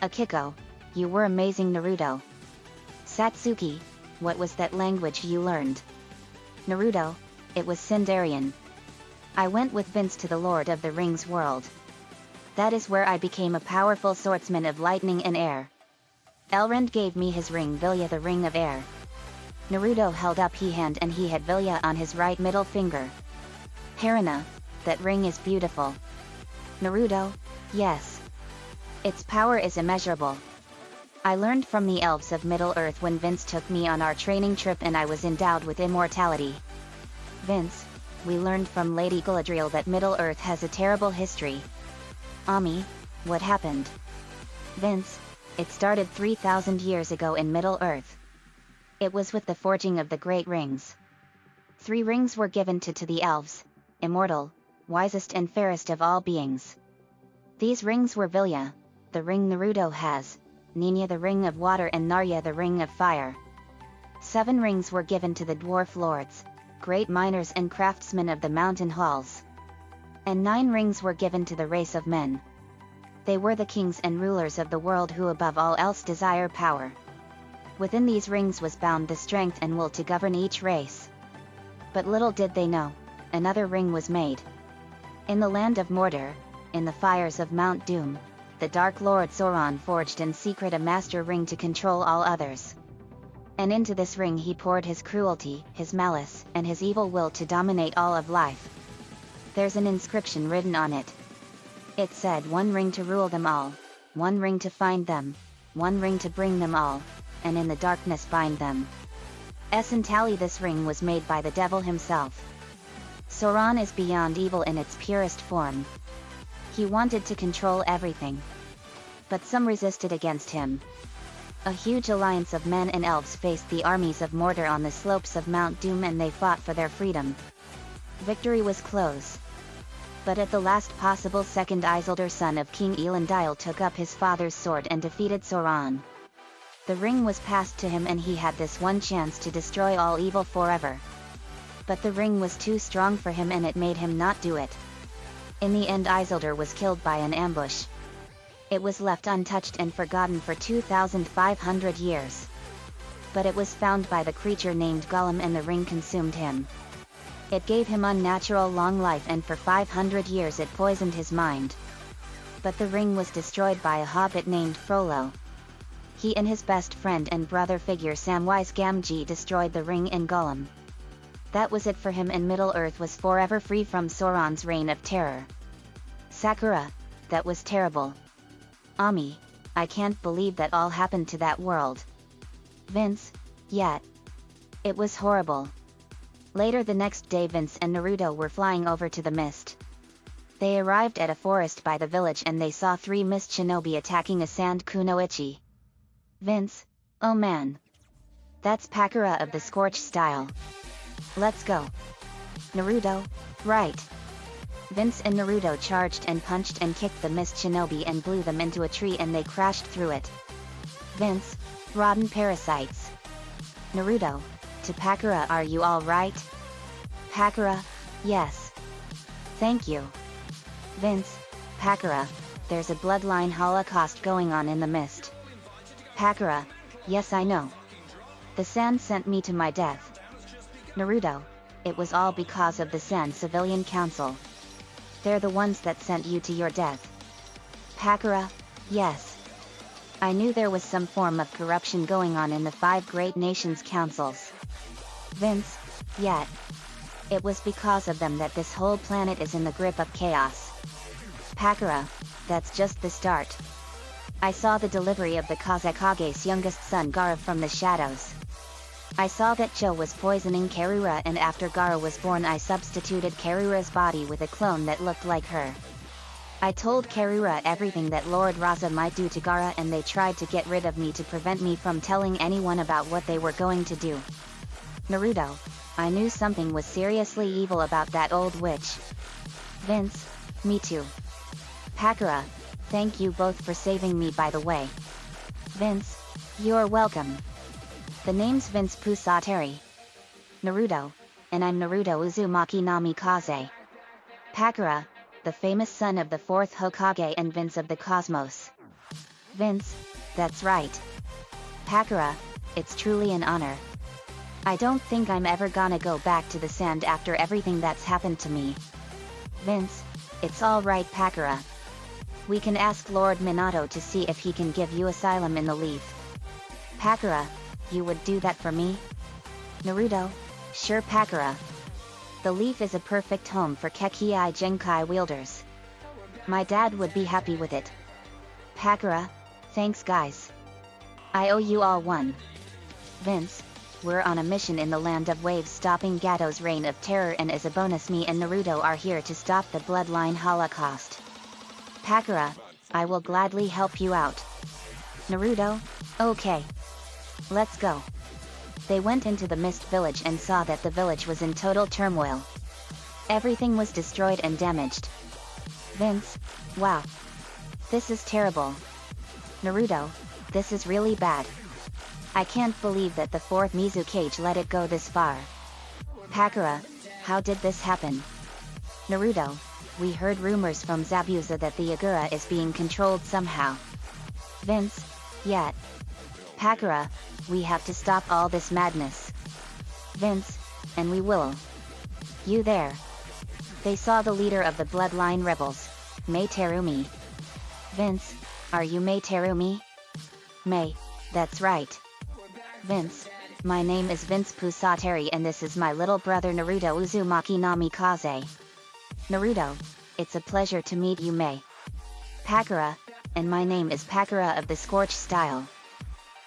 Akiko, you were amazing, Naruto. Satsuki, what was that language you learned? Naruto, it was Sindarian. I went with Vince to the Lord of the Rings world. That is where I became a powerful swordsman of lightning and air. Elrond gave me his ring Vilya, the Ring of Air. Naruto held up his hand and he had Vilya on his right middle finger. Haruna, that ring is beautiful. Naruto, yes. Its power is immeasurable. I learned from the elves of Middle-earth when Vince took me on our training trip and I was endowed with immortality. Vince, we learned from Lady Galadriel that Middle-earth has a terrible history. Ami, what happened? Vince, it started 3,000 years ago in Middle-earth. It was with the forging of the Great Rings. 3 rings were given to the elves, immortal, wisest and fairest of all beings. These rings were Vilya, the ring Naruto has, Ninya the ring of water and Narya the ring of fire. 7 rings were given to the dwarf lords, great miners and craftsmen of the mountain halls. And 9 rings were given to the race of men. They were the kings and rulers of the world who above all else desire power. Within these rings was bound the strength and will to govern each race. But little did they know, another ring was made. In the land of Mordor, in the fires of Mount Doom, the Dark Lord Sauron forged in secret a master ring to control all others. And into this ring he poured his cruelty, his malice, and his evil will to dominate all of life. There's an inscription written on it. It said 1 ring to rule them all, 1 ring to find them, 1 ring to bring them all, and in the darkness bind them. Essentially this ring was made by the devil himself. Sauron is beyond evil in its purest form. He wanted to control everything. But some resisted against him. A huge alliance of men and elves faced the armies of Mordor on the slopes of Mount Doom and they fought for their freedom. Victory was close. But at the last possible second, Isildur, son of King Elendil, took up his father's sword and defeated Sauron. The ring was passed to him and he had this one chance to destroy all evil forever. But the ring was too strong for him and it made him not do it. In the end Isildur was killed by an ambush. It was left untouched and forgotten for 2,500 years. But it was found by the creature named Gollum and the ring consumed him. It gave him unnatural long life and for 500 years it poisoned his mind. But the ring was destroyed by a hobbit named Frollo. He and his best friend and brother figure Samwise Gamgee destroyed the ring and Gollum. That was it for him and Middle-earth was forever free from Sauron's reign of terror. Sakura, that was terrible. Ami, I can't believe that all happened to that world. Vince, yet. It was horrible. Later the next day Vince and Naruto were flying over to the mist. They arrived at a forest by the village and they saw 3 mist shinobi attacking a sand kunoichi. Vince, oh man. That's Pakura of the Scorch style. Let's go. Naruto, right. Vince and Naruto charged and punched and kicked the mist shinobi and blew them into a tree and they crashed through it. Vince, rotten parasites. Naruto, to Pakura, are you alright? Pakura, yes. Thank you. Vince, Pakura, there's a bloodline holocaust going on in the mist. Pakura, yes I know. The Sand sent me to my death. Naruto, it was all because of the Sand Civilian Council. They're the ones that sent you to your death. Pakura, yes. I knew there was some form of corruption going on in the 5 great nations councils. Vince, yet. It was because of them that this whole planet is in the grip of chaos. Pakura, that's just the start. I saw the delivery of the Kazekage's youngest son Gaara from the shadows. I saw that Joe was poisoning Karura, and after Gaara was born I substituted Karura's body with a clone that looked like her. I told Karura everything that Lord Raza might do to Gaara, and they tried to get rid of me to prevent me from telling anyone about what they were going to do. Naruto, I knew something was seriously evil about that old witch. Vince, me too. Pakura, thank you both for saving me, by the way. Vince, you're welcome. The name's Vince Pusateri. Naruto, and I'm Naruto Uzumaki Namikaze. Pakura, the famous son of the 4th Hokage and Vince of the Cosmos. Vince, that's right. Pakura, it's truly an honor. I don't think I'm ever gonna go back to the Sand after everything that's happened to me. Vince, it's alright Pakura. We can ask Lord Minato to see if he can give you asylum in the Leaf. Pakura, you would do that for me? Naruto, sure Pakura. The Leaf is a perfect home for Kekii Genkai wielders. My dad would be happy with it. Pakura, thanks guys. I owe you all one. Vince, we're on a mission in the Land of Waves stopping Gato's reign of terror, and as a bonus me and Naruto are here to stop the Bloodline Holocaust. Pakura, I will gladly help you out. Naruto, okay. Let's go. They went into the Mist Village and saw that the village was in total turmoil. Everything was destroyed and damaged. Vince, wow. This is terrible. Naruto, this is really bad. I can't believe that the 4th Mizukage let it go this far. Pakura, how did this happen? Naruto, we heard rumors from Zabuza that the Yagura is being controlled somehow. Vince, yet. Pakura, we have to stop all this madness. Vince, and we will. You there. They saw the leader of the Bloodline Rebels, Mei Terumi. Vince, are you Mei Terumi? Mei, that's right. Vince, my name is Vince Pusateri and this is my little brother Naruto Uzumaki Namikaze. Naruto, it's a pleasure to meet you Mei. Pakura, and my name is Pakura of the Scorch Style.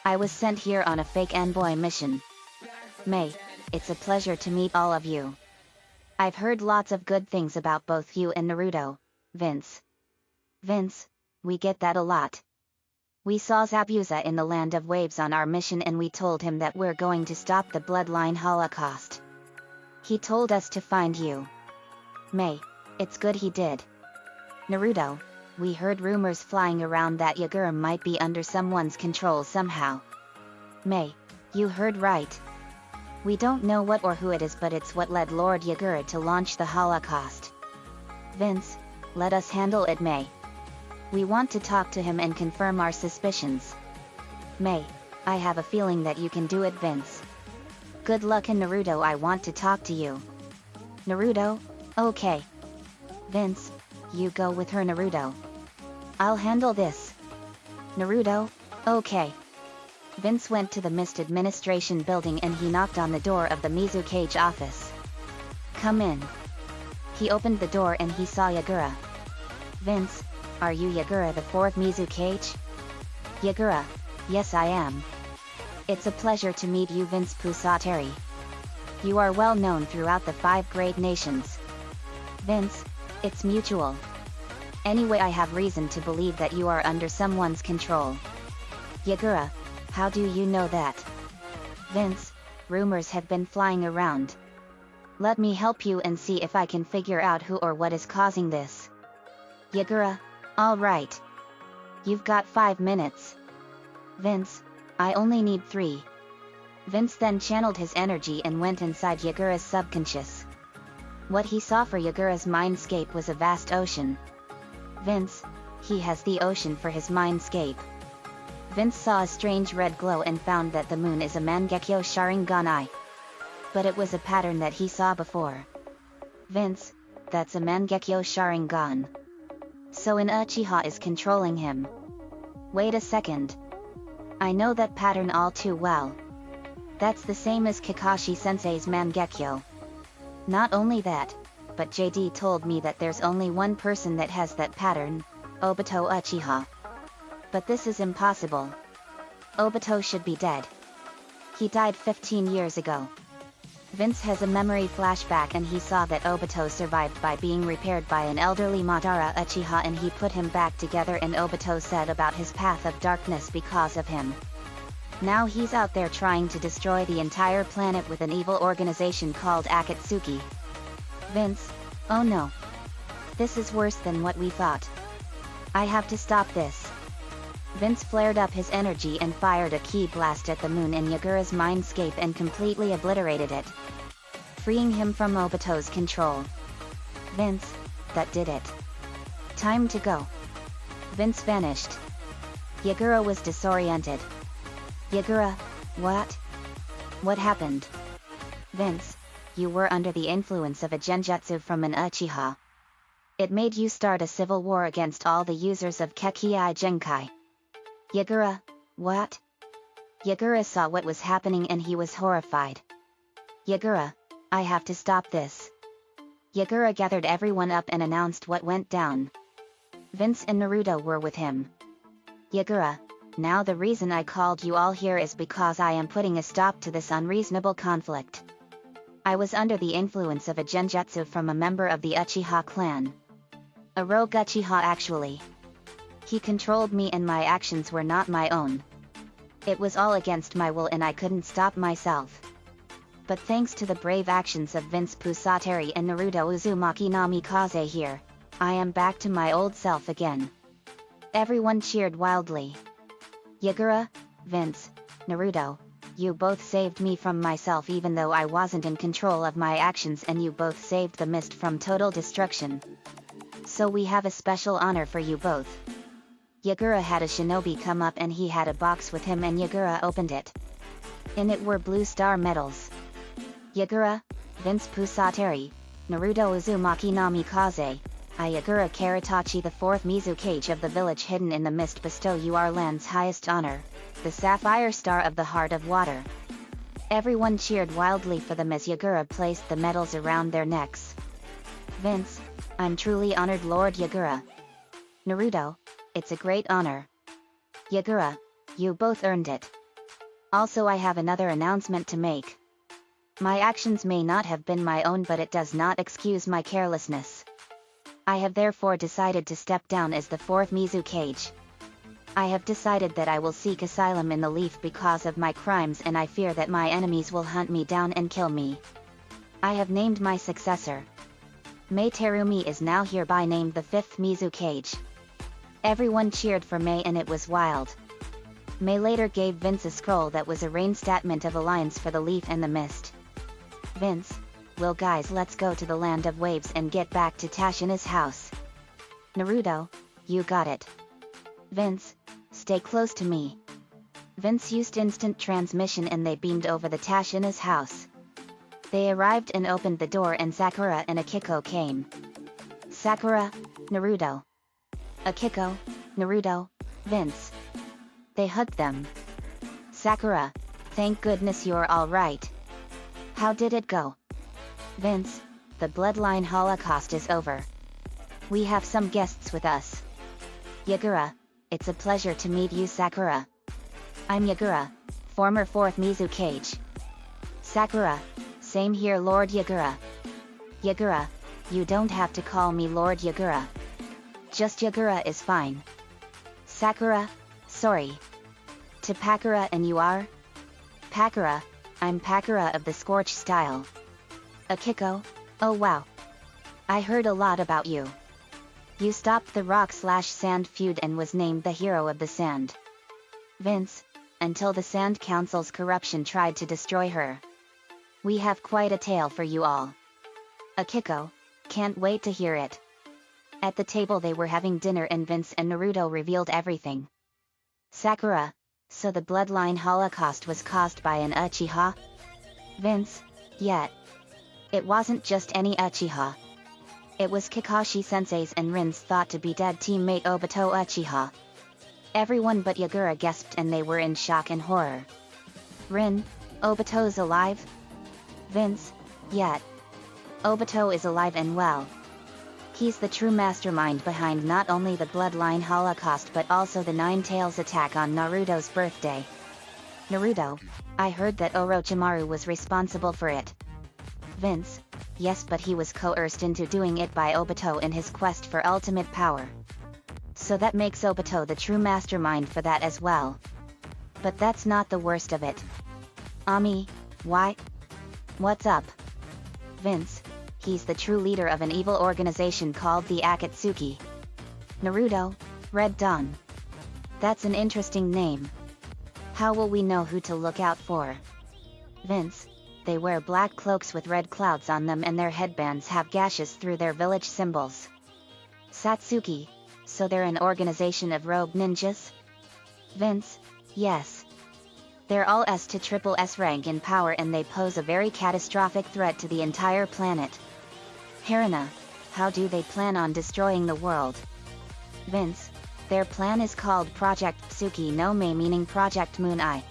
I was sent here on a fake envoy mission. Mei, it's a pleasure to meet all of you. I've heard lots of good things about both you and Naruto, Vince. Vince, we get that a lot. We saw Zabuza in the Land of Waves on our mission and we told him that we're going to stop the Bloodline Holocaust. He told us to find you. Mei, it's good he did. Naruto, we heard rumors flying around that Yagura might be under someone's control somehow. Mei, you heard right. We don't know what or who it is, but it's what led Lord Yagura to launch the Holocaust. Vince, let us handle it Mei. We want to talk to him and confirm our suspicions. Mei, I have a feeling that you can do it Vince. Good luck, and Naruto, I want to talk to you. Naruto, okay. Vince, you go with her Naruto. I'll handle this. Naruto, okay. Vince went to the Mist Administration building and he knocked on the door of the Mizukage office. Come in. He opened the door and he saw Yagura. Vince, are you Yagura the 4th Mizukage? Yagura, yes I am. It's a pleasure to meet you Vince Pusateri. You are well known throughout the 5 great nations. Vince, it's mutual. Anyway, I have reason to believe that you are under someone's control. Yagura, how do you know that? Vince, rumors have been flying around. Let me help you and see if I can figure out who or what is causing this. Yagura, alright. You've got 5 minutes. Vince, I only need 3. Vince then channeled his energy and went inside Yagura's subconscious. What he saw for Yagura's mindscape was a vast ocean. Vince, he has the ocean for his mindscape. Vince saw a strange red glow and found that the moon is a Mangekyo Sharingan eye. But it was a pattern that he saw before. Vince, that's a Mangekyo Sharingan. So an Uchiha is controlling him. Wait a second. I know that pattern all too well. That's the same as Kakashi-sensei's Mangekyo. Not only that, but JD told me that there's only one person that has that pattern, Obito Uchiha. But this is impossible. Obito should be dead. He died 15 years ago. Vince has a memory flashback and he saw that Obito survived by being repaired by an elderly Madara Uchiha and he put him back together and Obito said about his path of darkness because of him. Now he's out there trying to destroy the entire planet with an evil organization called Akatsuki. Vince, oh no. This is worse than what we thought. I have to stop this. Vince flared up his energy and fired a ki blast at the moon in Yagura's mindscape and completely obliterated it, freeing him from Obito's control. Vince, that did it. Time to go. Vince vanished. Yagura was disoriented. Yagura, what? What happened? Vince, you were under the influence of a genjutsu from an Uchiha. It made you start a civil war against all the users of Kekkei Genkai. Yagura, what? Yagura saw what was happening and he was horrified. Yagura, I have to stop this. Yagura gathered everyone up and announced what went down. Vince and Naruto were with him. Yagura, now the reason I called you all here is because I am putting a stop to this unreasonable conflict. I was under the influence of a genjutsu from a member of the Uchiha clan. A rogue Uchiha actually. He controlled me and my actions were not my own. It was all against my will and I couldn't stop myself. But thanks to the brave actions of Vince Pusateri and Naruto Uzumaki Namikaze here, I am back to my old self again. Everyone cheered wildly. Yagura, Vince, Naruto, you both saved me from myself even though I wasn't in control of my actions and you both saved the mist from total destruction. So we have a special honor for you both. Yagura had a shinobi come up and he had a box with him and Yagura opened it. In it were blue star medals. Yagura, Vince Pusateri, Naruto Uzumaki Namikaze, Yagura Karatachi the 4th Mizukage of the village hidden in the mist bestow you our land's highest honor, the Sapphire Star of the Heart of Water. Everyone cheered wildly for them as Yagura placed the medals around their necks. Vince, I'm truly honored Lord Yagura. Naruto, it's a great honor. Yagura, you both earned it. Also I have another announcement to make. My actions may not have been my own but it does not excuse my carelessness. I have therefore decided to step down as the 4th Mizukage. I have decided that I will seek asylum in the Leaf because of my crimes and I fear that my enemies will hunt me down and kill me. I have named my successor. Mei Terumi is now hereby named the 5th Mizukage. Everyone cheered for Mei and it was wild. Mei later gave Vince a scroll that was a rain statement of alliance for the Leaf and the Mist. Vince, well guys let's go to the land of waves and get back to Tashina's house. Naruto, you got it. Vince, stay close to me. Vince used instant transmission and they beamed over the Tashina's house. They arrived and opened the door and Sakura and Akiko came. Sakura, Naruto. Akiko, Naruto, Vince. They hugged them. Sakura, thank goodness you're alright. How did it go? Vince, the bloodline holocaust is over. We have some guests with us. Yagura, it's a pleasure to meet you Sakura. I'm Yagura, former 4th Mizukage. Sakura, same here Lord Yagura. Yagura, you don't have to call me Lord Yagura. Just Yagura is fine. Sakura, sorry. To Pakura and you are? Pakura, I'm Pakura of the Scorch style. Akiko? Oh wow. I heard a lot about you. You stopped the rock/sand feud and was named the hero of the sand. Vince, until the Sand Council's corruption tried to destroy her. We have quite a tale for you all. Akiko, can't wait to hear it. At the table they were having dinner and Vince and Naruto revealed everything. Sakura, so the bloodline holocaust was caused by an Uchiha? Vince, yet. It wasn't just any Uchiha. It was Kakashi-sensei's and Rin's thought-to-be-dead teammate Obito Uchiha. Everyone but Yagura gasped and they were in shock and horror. Rin, Obito's alive? Vince, yet. Obito is alive and well. He's the true mastermind behind not only the bloodline holocaust but also the Nine Tails attack on Naruto's birthday. Naruto, I heard that Orochimaru was responsible for it. Vince, yes, but he was coerced into doing it by Obito in his quest for ultimate power. So that makes Obito the true mastermind for that as well. But that's not the worst of it. Ami, why? What's up? Vince, he's the true leader of an evil organization called the Akatsuki. Naruto, Red Dawn. That's an interesting name. How will we know who to look out for? Vince, they wear black cloaks with red clouds on them and their headbands have gashes through their village symbols. Satsuki, so they're an organization of rogue ninjas? Vince, yes. They're all S to triple S rank in power and they pose a very catastrophic threat to the entire planet. Haruna, how do they plan on destroying the world? Vince, their plan is called Project Tsuki no Mei, meaning Project Moon Eye.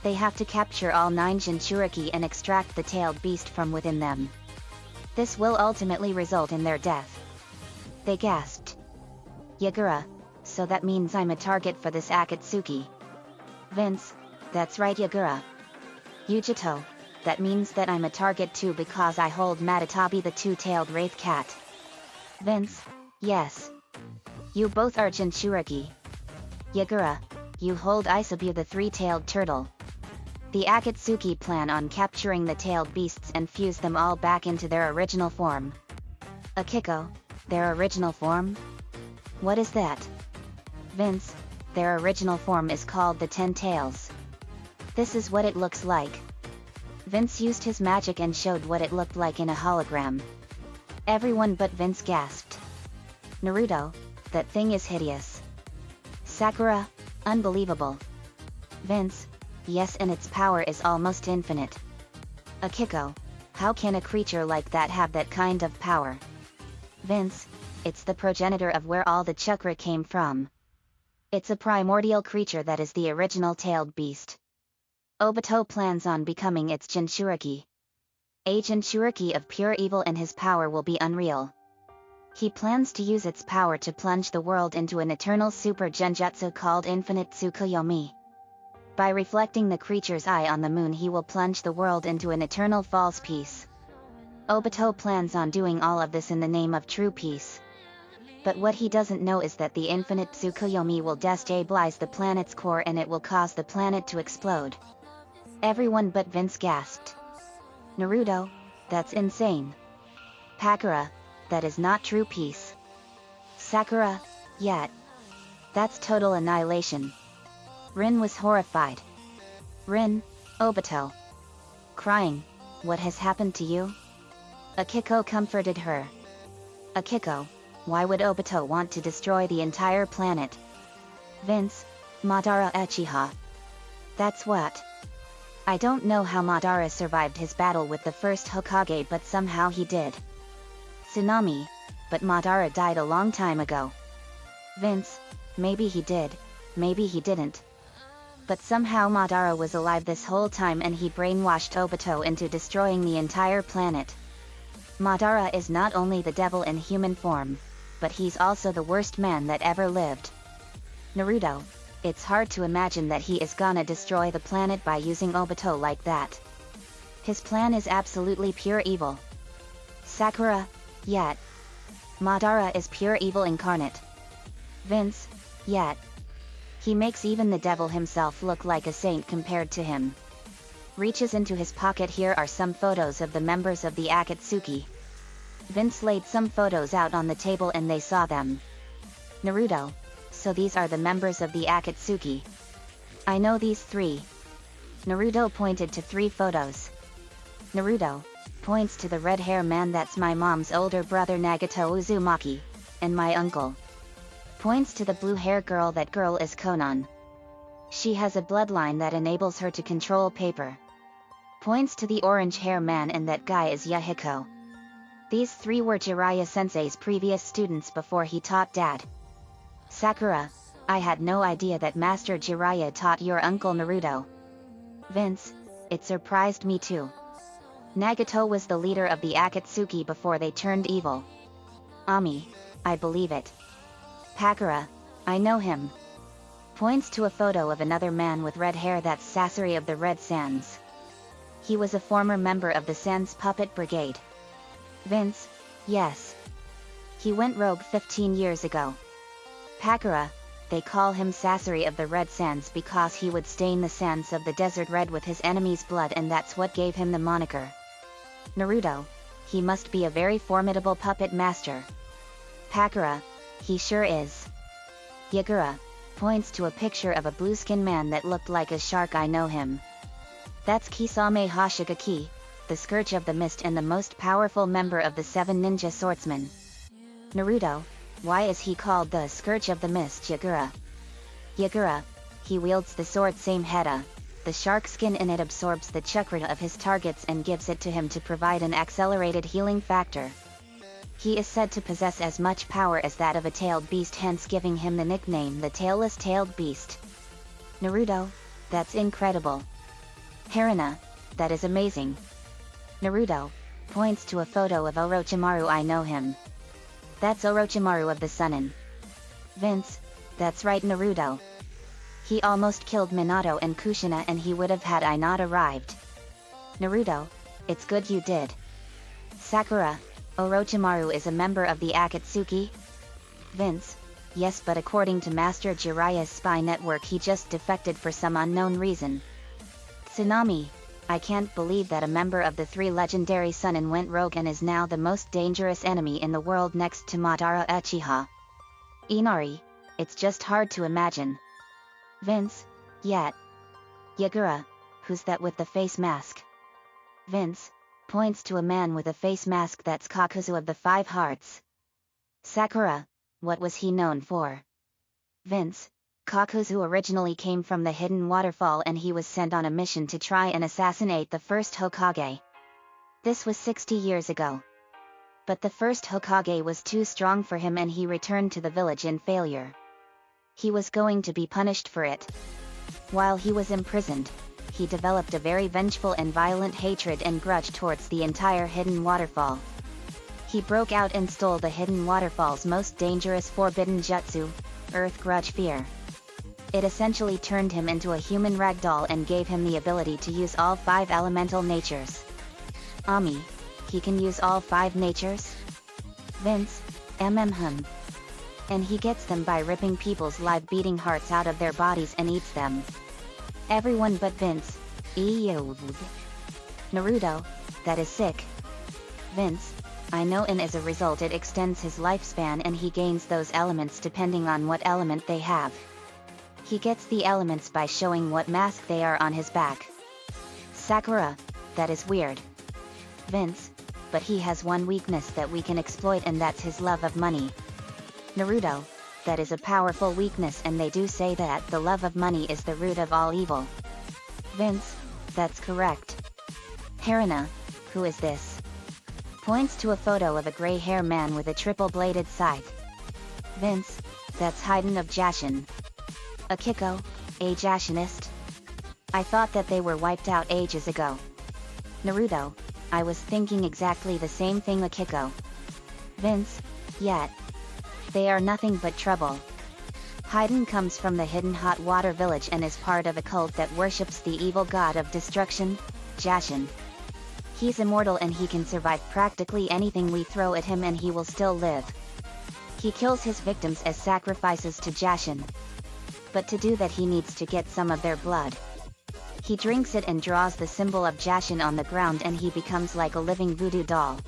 They have to capture all 9 Jinchuriki and extract the tailed beast from within them. This will ultimately result in their death. They gasped. Yagura, so that means I'm a target for this Akatsuki. Vince, that's right Yagura. Yujito, that means that I'm a target too because I hold Matatabi the two-tailed wraith cat. Vince, yes. You both are Jinchuriki. Yagura, you hold Isabu the three-tailed turtle. The Akatsuki plan on capturing the tailed beasts and fuse them all back into their original form. Akiko, their original form? What is that? Vince, their original form is called the 10 Tails. This is what it looks like. Vince used his magic and showed what it looked like in a hologram. Everyone but Vince gasped. Naruto, that thing is hideous. Sakura, unbelievable. Vince, yes, and its power is almost infinite. Akiko, how can a creature like that have that kind of power? Vince, it's the progenitor of where all the chakra came from. It's a primordial creature that is the original tailed beast. Obito plans on becoming its Jinchuriki. A Jinchuriki of pure evil and his power will be unreal. He plans to use its power to plunge the world into an eternal super genjutsu called Infinite Tsukuyomi. By reflecting the creature's eye on the moon he will plunge the world into an eternal false peace. Obito plans on doing all of this in the name of true peace. But what he doesn't know is that the Infinite Tsukuyomi will destabilize the planet's core and it will cause the planet to explode. Everyone but Vince gasped. Naruto, that's insane. Pakura, that is not true peace. Sakura, yet. That's total annihilation. Rin was horrified. Rin, Obito. Crying, what has happened to you? Akiko comforted her. Akiko, why would Obito want to destroy the entire planet? Vince, Madara Uchiha. That's what. I don't know how Madara survived his battle with the first Hokage but somehow he did. Tsunami, but Madara died a long time ago. Vince, maybe he did, maybe he didn't. But somehow Madara was alive this whole time and he brainwashed Obito into destroying the entire planet. Madara is not only the devil in human form, but he's also the worst man that ever lived. Naruto, it's hard to imagine that he is gonna destroy the planet by using Obito like that. His plan is absolutely pure evil. Sakura, yet. Madara is pure evil incarnate. Vince, yet. He makes even the devil himself look like a saint compared to him. reaches into his pocket. Here are some photos of the members of the Akatsuki. Vince laid some photos out on the table and they saw them. Naruto. So these are the members of the Akatsuki. I know these 3. Naruto pointed to 3 photos. Naruto points to the red hair man. That's my mom's older brother Nagato Uzumaki, and my uncle. Points to the blue hair girl. That girl is Konan. She has a bloodline that enables her to control paper. Points to the orange hair man, and that guy is Yahiko. These 3 were Jiraiya sensei's previous students before he taught Dad. Sakura, I had no idea that Master Jiraiya taught your uncle Naruto. Vince, it surprised me too. Nagato was the leader of the Akatsuki before they turned evil. Ami, I believe it. Pakura, I know him. Points to a photo of another man with red hair. That's Sasori of the Red Sands. He was a former member of the Sans Puppet Brigade. Vince, yes. He went rogue 15 years ago. Pakura, they call him Sasori of the Red Sands because he would stain the sands of the desert red with his enemy's blood, and that's what gave him the moniker. Naruto, he must be a very formidable puppet master. Pakura, he sure is. Yagura points to a picture of a blue-skinned man that looked like a shark. I know him. That's Kisame Hoshigaki, the Scourge of the Mist and the most powerful member of the 7 ninja swordsmen. Naruto, why is he called the Scourge of the Mist? Yagura. Yagura, he wields the sword Samehada, the shark skin, and it absorbs the chakra of his targets and gives it to him to provide an accelerated healing factor. He is said to possess as much power as that of a tailed beast, hence giving him the nickname the Tailless Tailed Beast. Naruto, that's incredible. Haruna, that is amazing. Naruto points to a photo of Orochimaru. I know him. That's Orochimaru of the Sunin. Vince, that's right. Naruto. He almost killed Minato and Kushina, and he would have had I not arrived. Naruto, it's good you did. Sakura, Orochimaru is a member of the Akatsuki? Vince, yes, but according to Master Jiraiya's spy network he just defected for some unknown reason. Tsunami, I can't believe that a member of the 3 legendary Sunin went rogue and is now the most dangerous enemy in the world next to Madara Uchiha. Inari, it's just hard to imagine. Vince, yet. Yagura, who's that with the face mask? Vince points to a man with a face mask. That's Kakuzu of the 5 Hearts. Sakura, what was he known for? Vince, Kakuzu originally came from the Hidden Waterfall and he was sent on a mission to try and assassinate the first Hokage. This was 60 years ago. But the first Hokage was too strong for him and he returned to the village in failure. He was going to be punished for it. While he was imprisoned, he developed a very vengeful and violent hatred and grudge towards the entire Hidden Waterfall. He broke out and stole the Hidden Waterfall's most dangerous forbidden jutsu, Earth Grudge Fear. It essentially turned him into a human ragdoll and gave him the ability to use all 5 elemental natures. Ami, he can use all 5 natures? Vince, him. And he gets them by ripping people's live beating hearts out of their bodies and eats them. Everyone but Vince. Naruto, that is sick. Vince, I know, and as a result it extends his lifespan and he gains those elements depending on what element they have. He gets the elements by showing what mask they are on his back. Sakura, that is weird. Vince, but he has one weakness that we can exploit and that's his love of money. Naruto, that is a powerful weakness and they do say that the love of money is the root of all evil. Vince, that's correct. Haruna, who is this? Points to a photo of a gray-haired man with a triple-bladed scythe. Vince, that's Haiden of Jashin. Akiko, a Jashinist? I thought that they were wiped out ages ago. Naruto, I was thinking exactly the same thing. Akiko. Vince, yet. They are nothing but trouble. Haiden comes from the Hidden Hot Water Village and is part of a cult that worships the evil god of destruction, Jashin. He's immortal and he can survive practically anything we throw at him and he will still live. He kills his victims as sacrifices to Jashin. But to do that he needs to get some of their blood. He drinks it and draws the symbol of Jashin on the ground and he becomes like a living voodoo doll.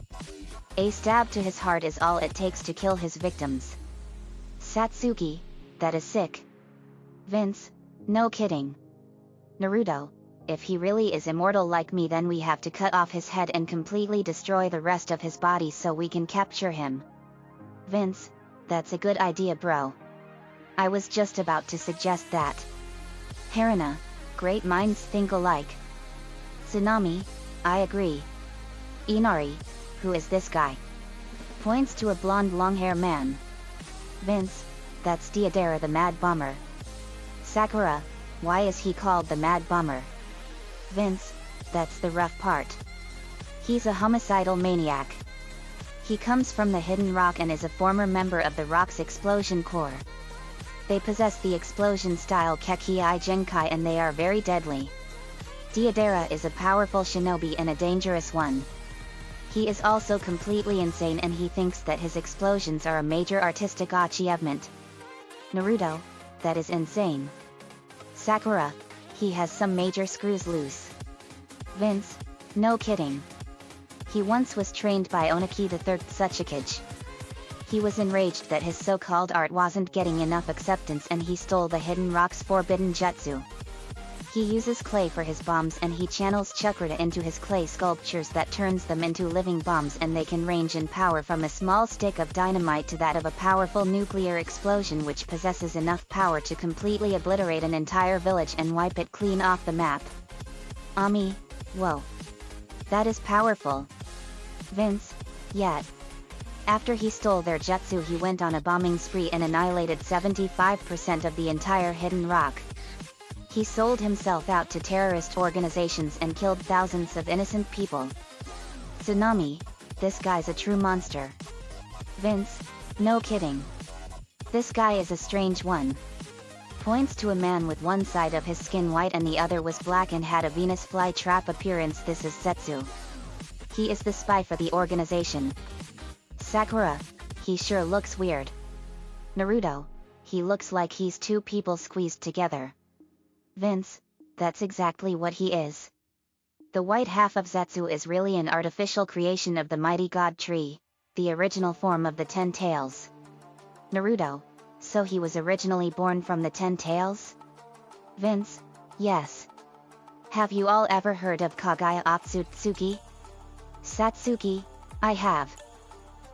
A stab to his heart is all it takes to kill his victims. Satsuki, that is sick. Vince, no kidding. Naruto, if he really is immortal like me, then we have to cut off his head and completely destroy the rest of his body so we can capture him. Vince, that's a good idea, bro. I was just about to suggest that. Haruna, great minds think alike. Tsunami, I agree. Inari, who is this guy? Points to a blonde long-hair man. Vince, that's Deidara the Mad Bomber. Sakura, why is he called the Mad Bomber? Vince, that's the rough part. He's a homicidal maniac. He comes from the Hidden Rock and is a former member of the Rock's Explosion Corps. They possess the explosion-style Kekkei Genkai and they are very deadly. Deidara is a powerful shinobi and a dangerous one. He is also completely insane and he thinks that his explosions are a major artistic achievement. Naruto, that is insane. Sakura, he has some major screws loose. Vince, no kidding. He once was trained by Oniki the Third Tsuchikage. He was enraged that his so-called art wasn't getting enough acceptance and he stole the Hidden Rock's forbidden jutsu. He uses clay for his bombs and he channels chakra into his clay sculptures that turns them into living bombs, and they can range in power from a small stick of dynamite to that of a powerful nuclear explosion which possesses enough power to completely obliterate an entire village and wipe it clean off the map. Ami, whoa. That is powerful. Vince, yet. After he stole their jutsu, he went on a bombing spree and annihilated 75% of the entire Hidden Rock. He sold himself out to terrorist organizations and killed thousands of innocent people. Tsunami, this guy's a true monster. Vince, no kidding. This guy is a strange one. Points to a man with one side of his skin white and the other was black and had a Venus flytrap appearance. This is Setsu. He is the spy for the organization. Sakura, he sure looks weird. Naruto, he looks like he's two people squeezed together. Vince, that's exactly what he is. The white half of Zetsu is really an artificial creation of the mighty god tree, the original form of the 10 tails. Naruto, so he was originally born from the 10 tails? Vince, yes. Have you all ever heard of Kagaya Otsutsuki? Satsuki, I have.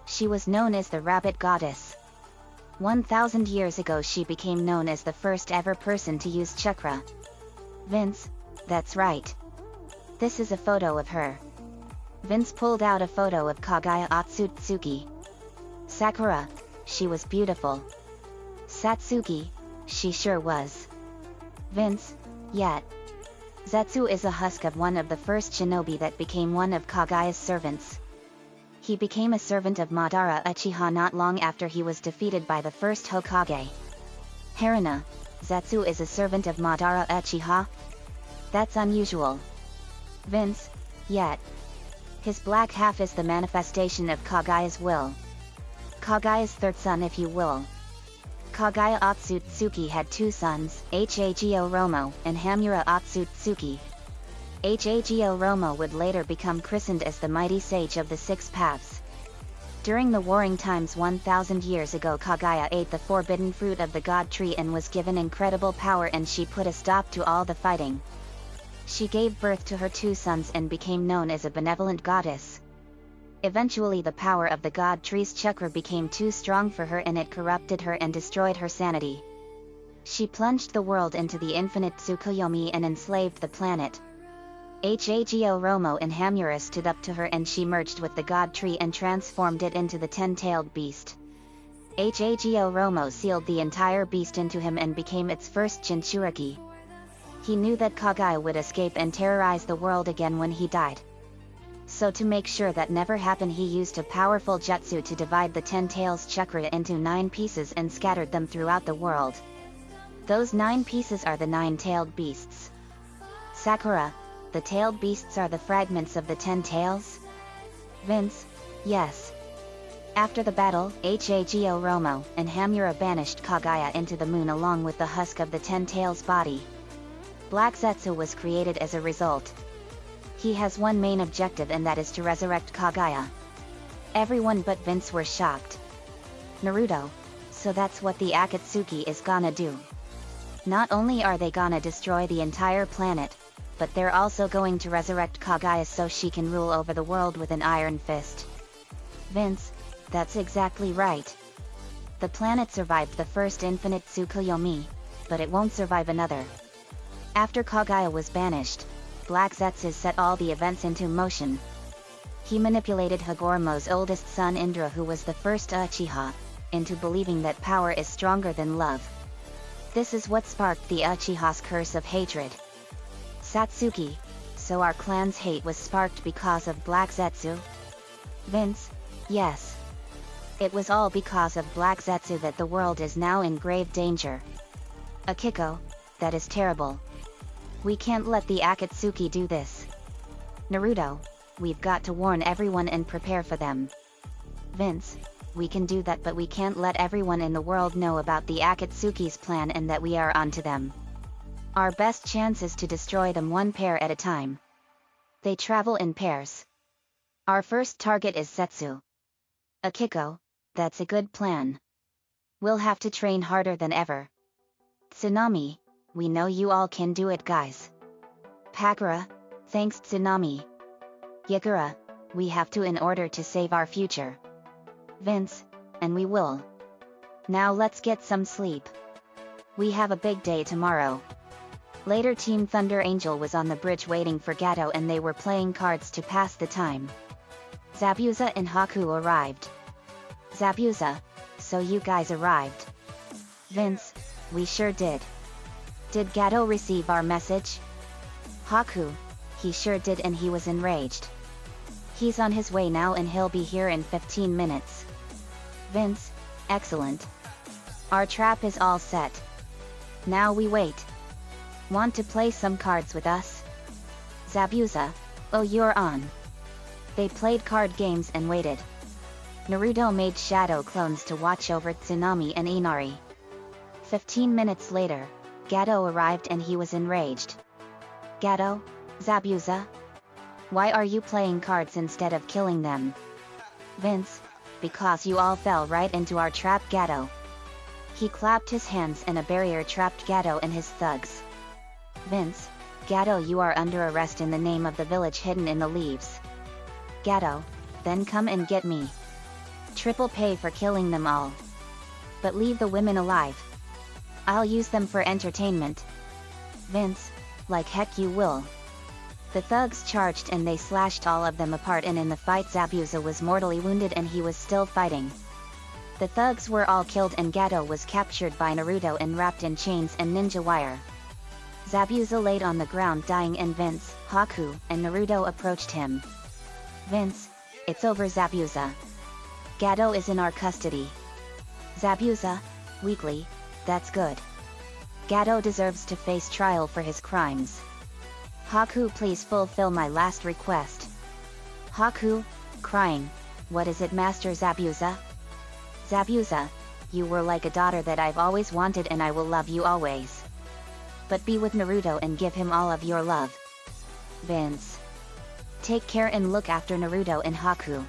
She was known as the Rabbit Goddess. 1,000 years ago she became known as the first ever person to use chakra. Vince, that's right. This is a photo of her. Vince pulled out a photo of Kagaya Otsutsuki. Sakura, she was beautiful. Satsuki, she sure was. Vince, yet. Zetsu is a husk of one of the first shinobi that became one of Kagaya's servants. He became a servant of Madara Uchiha not long after he was defeated by the first Hokage. Haruna, Zetsu is a servant of Madara Uchiha? That's unusual. Vince, yet. His black half is the manifestation of Kagaya's will. Kagaya's third son, if you will. Kagaya Otsutsuki had two sons, Hago Romo and Hamura Otsutsuki. Hago Romo would later become christened as the mighty sage of the six paths. During the warring times 1,000 years ago, Kagaya ate the forbidden fruit of the god tree and was given incredible power, and she put a stop to all the fighting. She gave birth to her two sons and became known as a benevolent goddess. Eventually the power of the god tree's chakra became too strong for her and it corrupted her and destroyed her sanity. She plunged the world into the infinite Tsukuyomi and enslaved the planet. Hago Romo and Hamura stood up to her and she merged with the god tree and transformed it into the 10-tailed beast. Hago Romo sealed the entire beast into him and became its first Jinchuriki. He knew that Kagaya would escape and terrorize the world again when he died. So to make sure that never happened, he used a powerful jutsu to divide the 10 tails chakra into 9 pieces and scattered them throughout the world. Those 9 pieces are the 9-tailed beasts. Sakura, the tailed beasts are the fragments of the 10 tails? Vince, yes. After the battle, Hago Romo and Hamura banished Kagaya into the moon along with the husk of the 10 tails body. Black Zetsu was created as a result. He has one main objective, and that is to resurrect Kaguya. Everyone but Vince were shocked. Naruto, so that's what the Akatsuki is gonna do. Not only are they gonna destroy the entire planet, but they're also going to resurrect Kaguya so she can rule over the world with an iron fist. Vince, that's exactly right. The planet survived the first infinite Tsukuyomi, but it won't survive another. After Kaguya was banished, Black Zetsu set all the events into motion. He manipulated Hagoromo's oldest son Indra, who was the first Uchiha, into believing that power is stronger than love. This is what sparked the Uchiha's curse of hatred. Satsuki, so our clan's hate was sparked because of Black Zetsu? Vince, yes. It was all because of Black Zetsu that the world is now in grave danger. Akiko, that is terrible. We can't let the Akatsuki do this. Naruto, we've got to warn everyone and prepare for them. Vince, we can do that, but we can't let everyone in the world know about the Akatsuki's plan and that we are onto them. Our best chance is to destroy them one pair at a time. They travel in pairs. Our first target is Setsu. Akiko, that's a good plan. We'll have to train harder than ever. Tsunami, we know you all can do it, guys. Pakura, thanks Tsunami. Yagura, we have to in order to save our future. Vince, and we will. Now let's get some sleep. We have a big day tomorrow. Later, Team Thunder Angel was on the bridge waiting for Gato, and they were playing cards to pass the time. Zabuza and Haku arrived. Zabuza, so you guys arrived. Vince, we sure did. Did Gato receive our message? Haku, he sure did, and he was enraged. He's on his way now and he'll be here in 15 minutes. Vince, excellent. Our trap is all set. Now we wait. Want to play some cards with us? Zabuza, oh, you're on. They played card games and waited. Naruto made shadow clones to watch over Tsunami and Inari. 15 minutes later, Gato arrived and he was enraged. Gato, Zabuza? Why are you playing cards instead of killing them? Vince, because you all fell right into our trap, Gato. He clapped his hands and a barrier trapped Gato and his thugs. Vince, Gato, you are under arrest in the name of the village hidden in the leaves. Gato, then come and get me. Triple pay for killing them all. But leave the women alive. I'll use them for entertainment. Vince, like heck you will. The thugs charged and they slashed all of them apart, and in the fight Zabuza was mortally wounded and he was still fighting. The thugs were all killed and Gato was captured by Naruto and wrapped in chains and ninja wire. Zabuza laid on the ground dying, and Vince, Haku, and Naruto approached him. Vince, it's over, Zabuza. Gato is in our custody. Zabuza, weakly, that's good. Gato deserves to face trial for his crimes. Haku, please fulfill my last request. Haku, crying, what is it, Master Zabuza? Zabuza, you were like a daughter that I've always wanted, and I will love you always. But be with Naruto and give him all of your love. Vince. Take care and look after Naruto and Haku.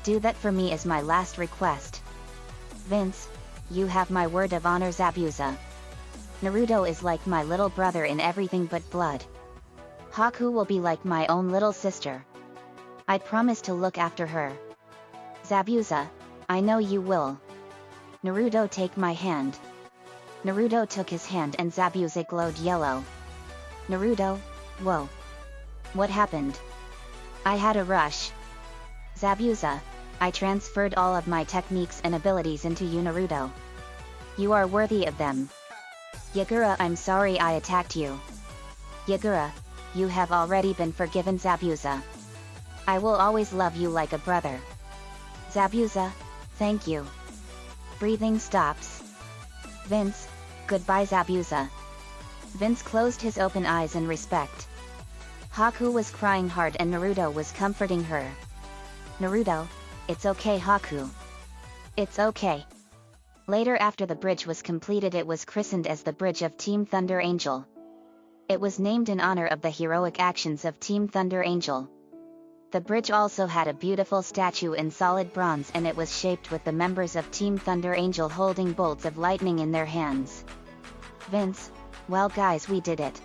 Do that for me as my last request. Vince, you have my word of honor, Zabuza. Naruto is like my little brother in everything but blood. Haku will be like my own little sister. I promise to look after her. Zabuza, I know you will. Naruto, take my hand. Naruto took his hand and Zabuza glowed yellow. Naruto, whoa. What happened? I had a rush. Zabuza, I transferred all of my techniques and abilities into you, Naruto. You are worthy of them. Yagura, I'm sorry I attacked you. Yagura, you have already been forgiven, Zabuza. I will always love you like a brother. Zabuza, thank you. Breathing stops. Vince, goodbye, Zabuza. Vince closed his open eyes in respect. Haku was crying hard and Naruto was comforting her. Naruto, it's okay, Haku. It's okay. Later, after the bridge was completed, it was christened as the Bridge of Team Thunder Angel. It was named in honor of the heroic actions of Team Thunder Angel. The bridge also had a beautiful statue in solid bronze, and it was shaped with the members of Team Thunder Angel holding bolts of lightning in their hands. Vince, well guys, we did it.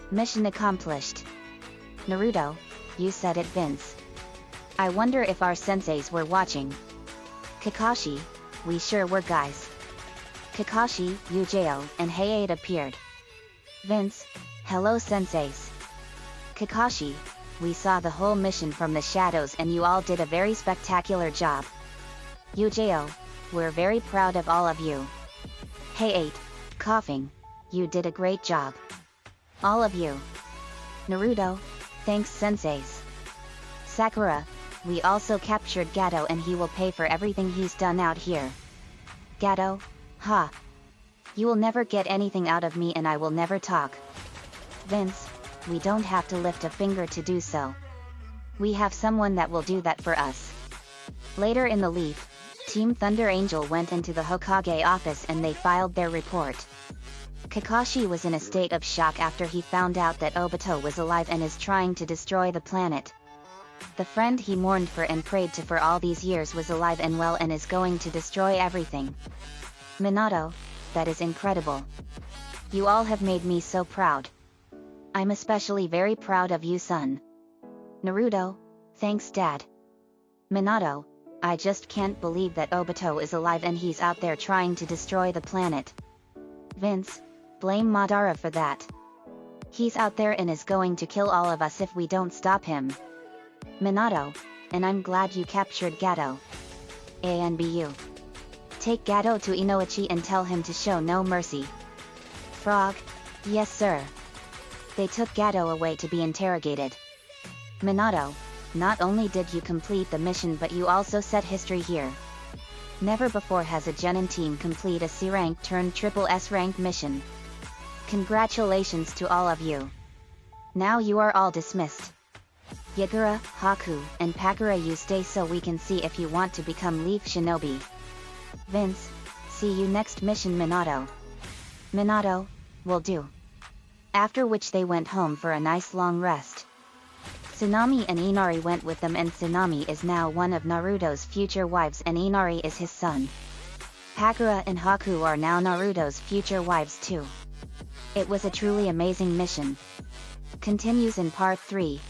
Mission accomplished. Naruto, you said it, Vince. I wonder if our senseis were watching. Kakashi, we sure were, guys. Kakashi, Yujao, and Hayate appeared. Vince, hello senseis. Kakashi, we saw the whole mission from the shadows and you all did a very spectacular job. Yujao, we're very proud of all of you. Hayate, coughing, you did a great job. All of you. Naruto, thanks senseis. Sakura, we also captured Gato and he will pay for everything he's done out here. Gato, ha. You will never get anything out of me and I will never talk. Vince, we don't have to lift a finger to do so. We have someone that will do that for us. Later in the leaf, Team Thunder Angel went into the Hokage office and they filed their report. Kakashi was in a state of shock after he found out that Obito was alive and is trying to destroy the planet. The friend he mourned for and prayed to for all these years was alive and well and is going to destroy everything. Minato, that is incredible. You all have made me so proud. I'm especially very proud of you, son. Naruto, thanks Dad. Minato, I just can't believe that Obito is alive and he's out there trying to destroy the planet. Vince, blame Madara for that. He's out there and is going to kill all of us if we don't stop him. Minato, and I'm glad you captured Gato. ANBU. Take Gato to Inoichi and tell him to show no mercy. Frog, yes sir. They took Gato away to be interrogated. Minato, not only did you complete the mission but you also set history here. Never before has a Genin team complete a C rank turned triple S rank mission. Congratulations to all of you. Now you are all dismissed. Yagura, Haku, and Pakura, you stay so we can see if you want to become Leaf Shinobi. Vince, see you next mission Minato. Minato, will do. After which they went home for a nice long rest. Tsunami and Inari went with them and Tsunami is now one of Naruto's future wives and Inari is his son. Pakura and Haku are now Naruto's future wives too. It was a truly amazing mission. Continues in part 3.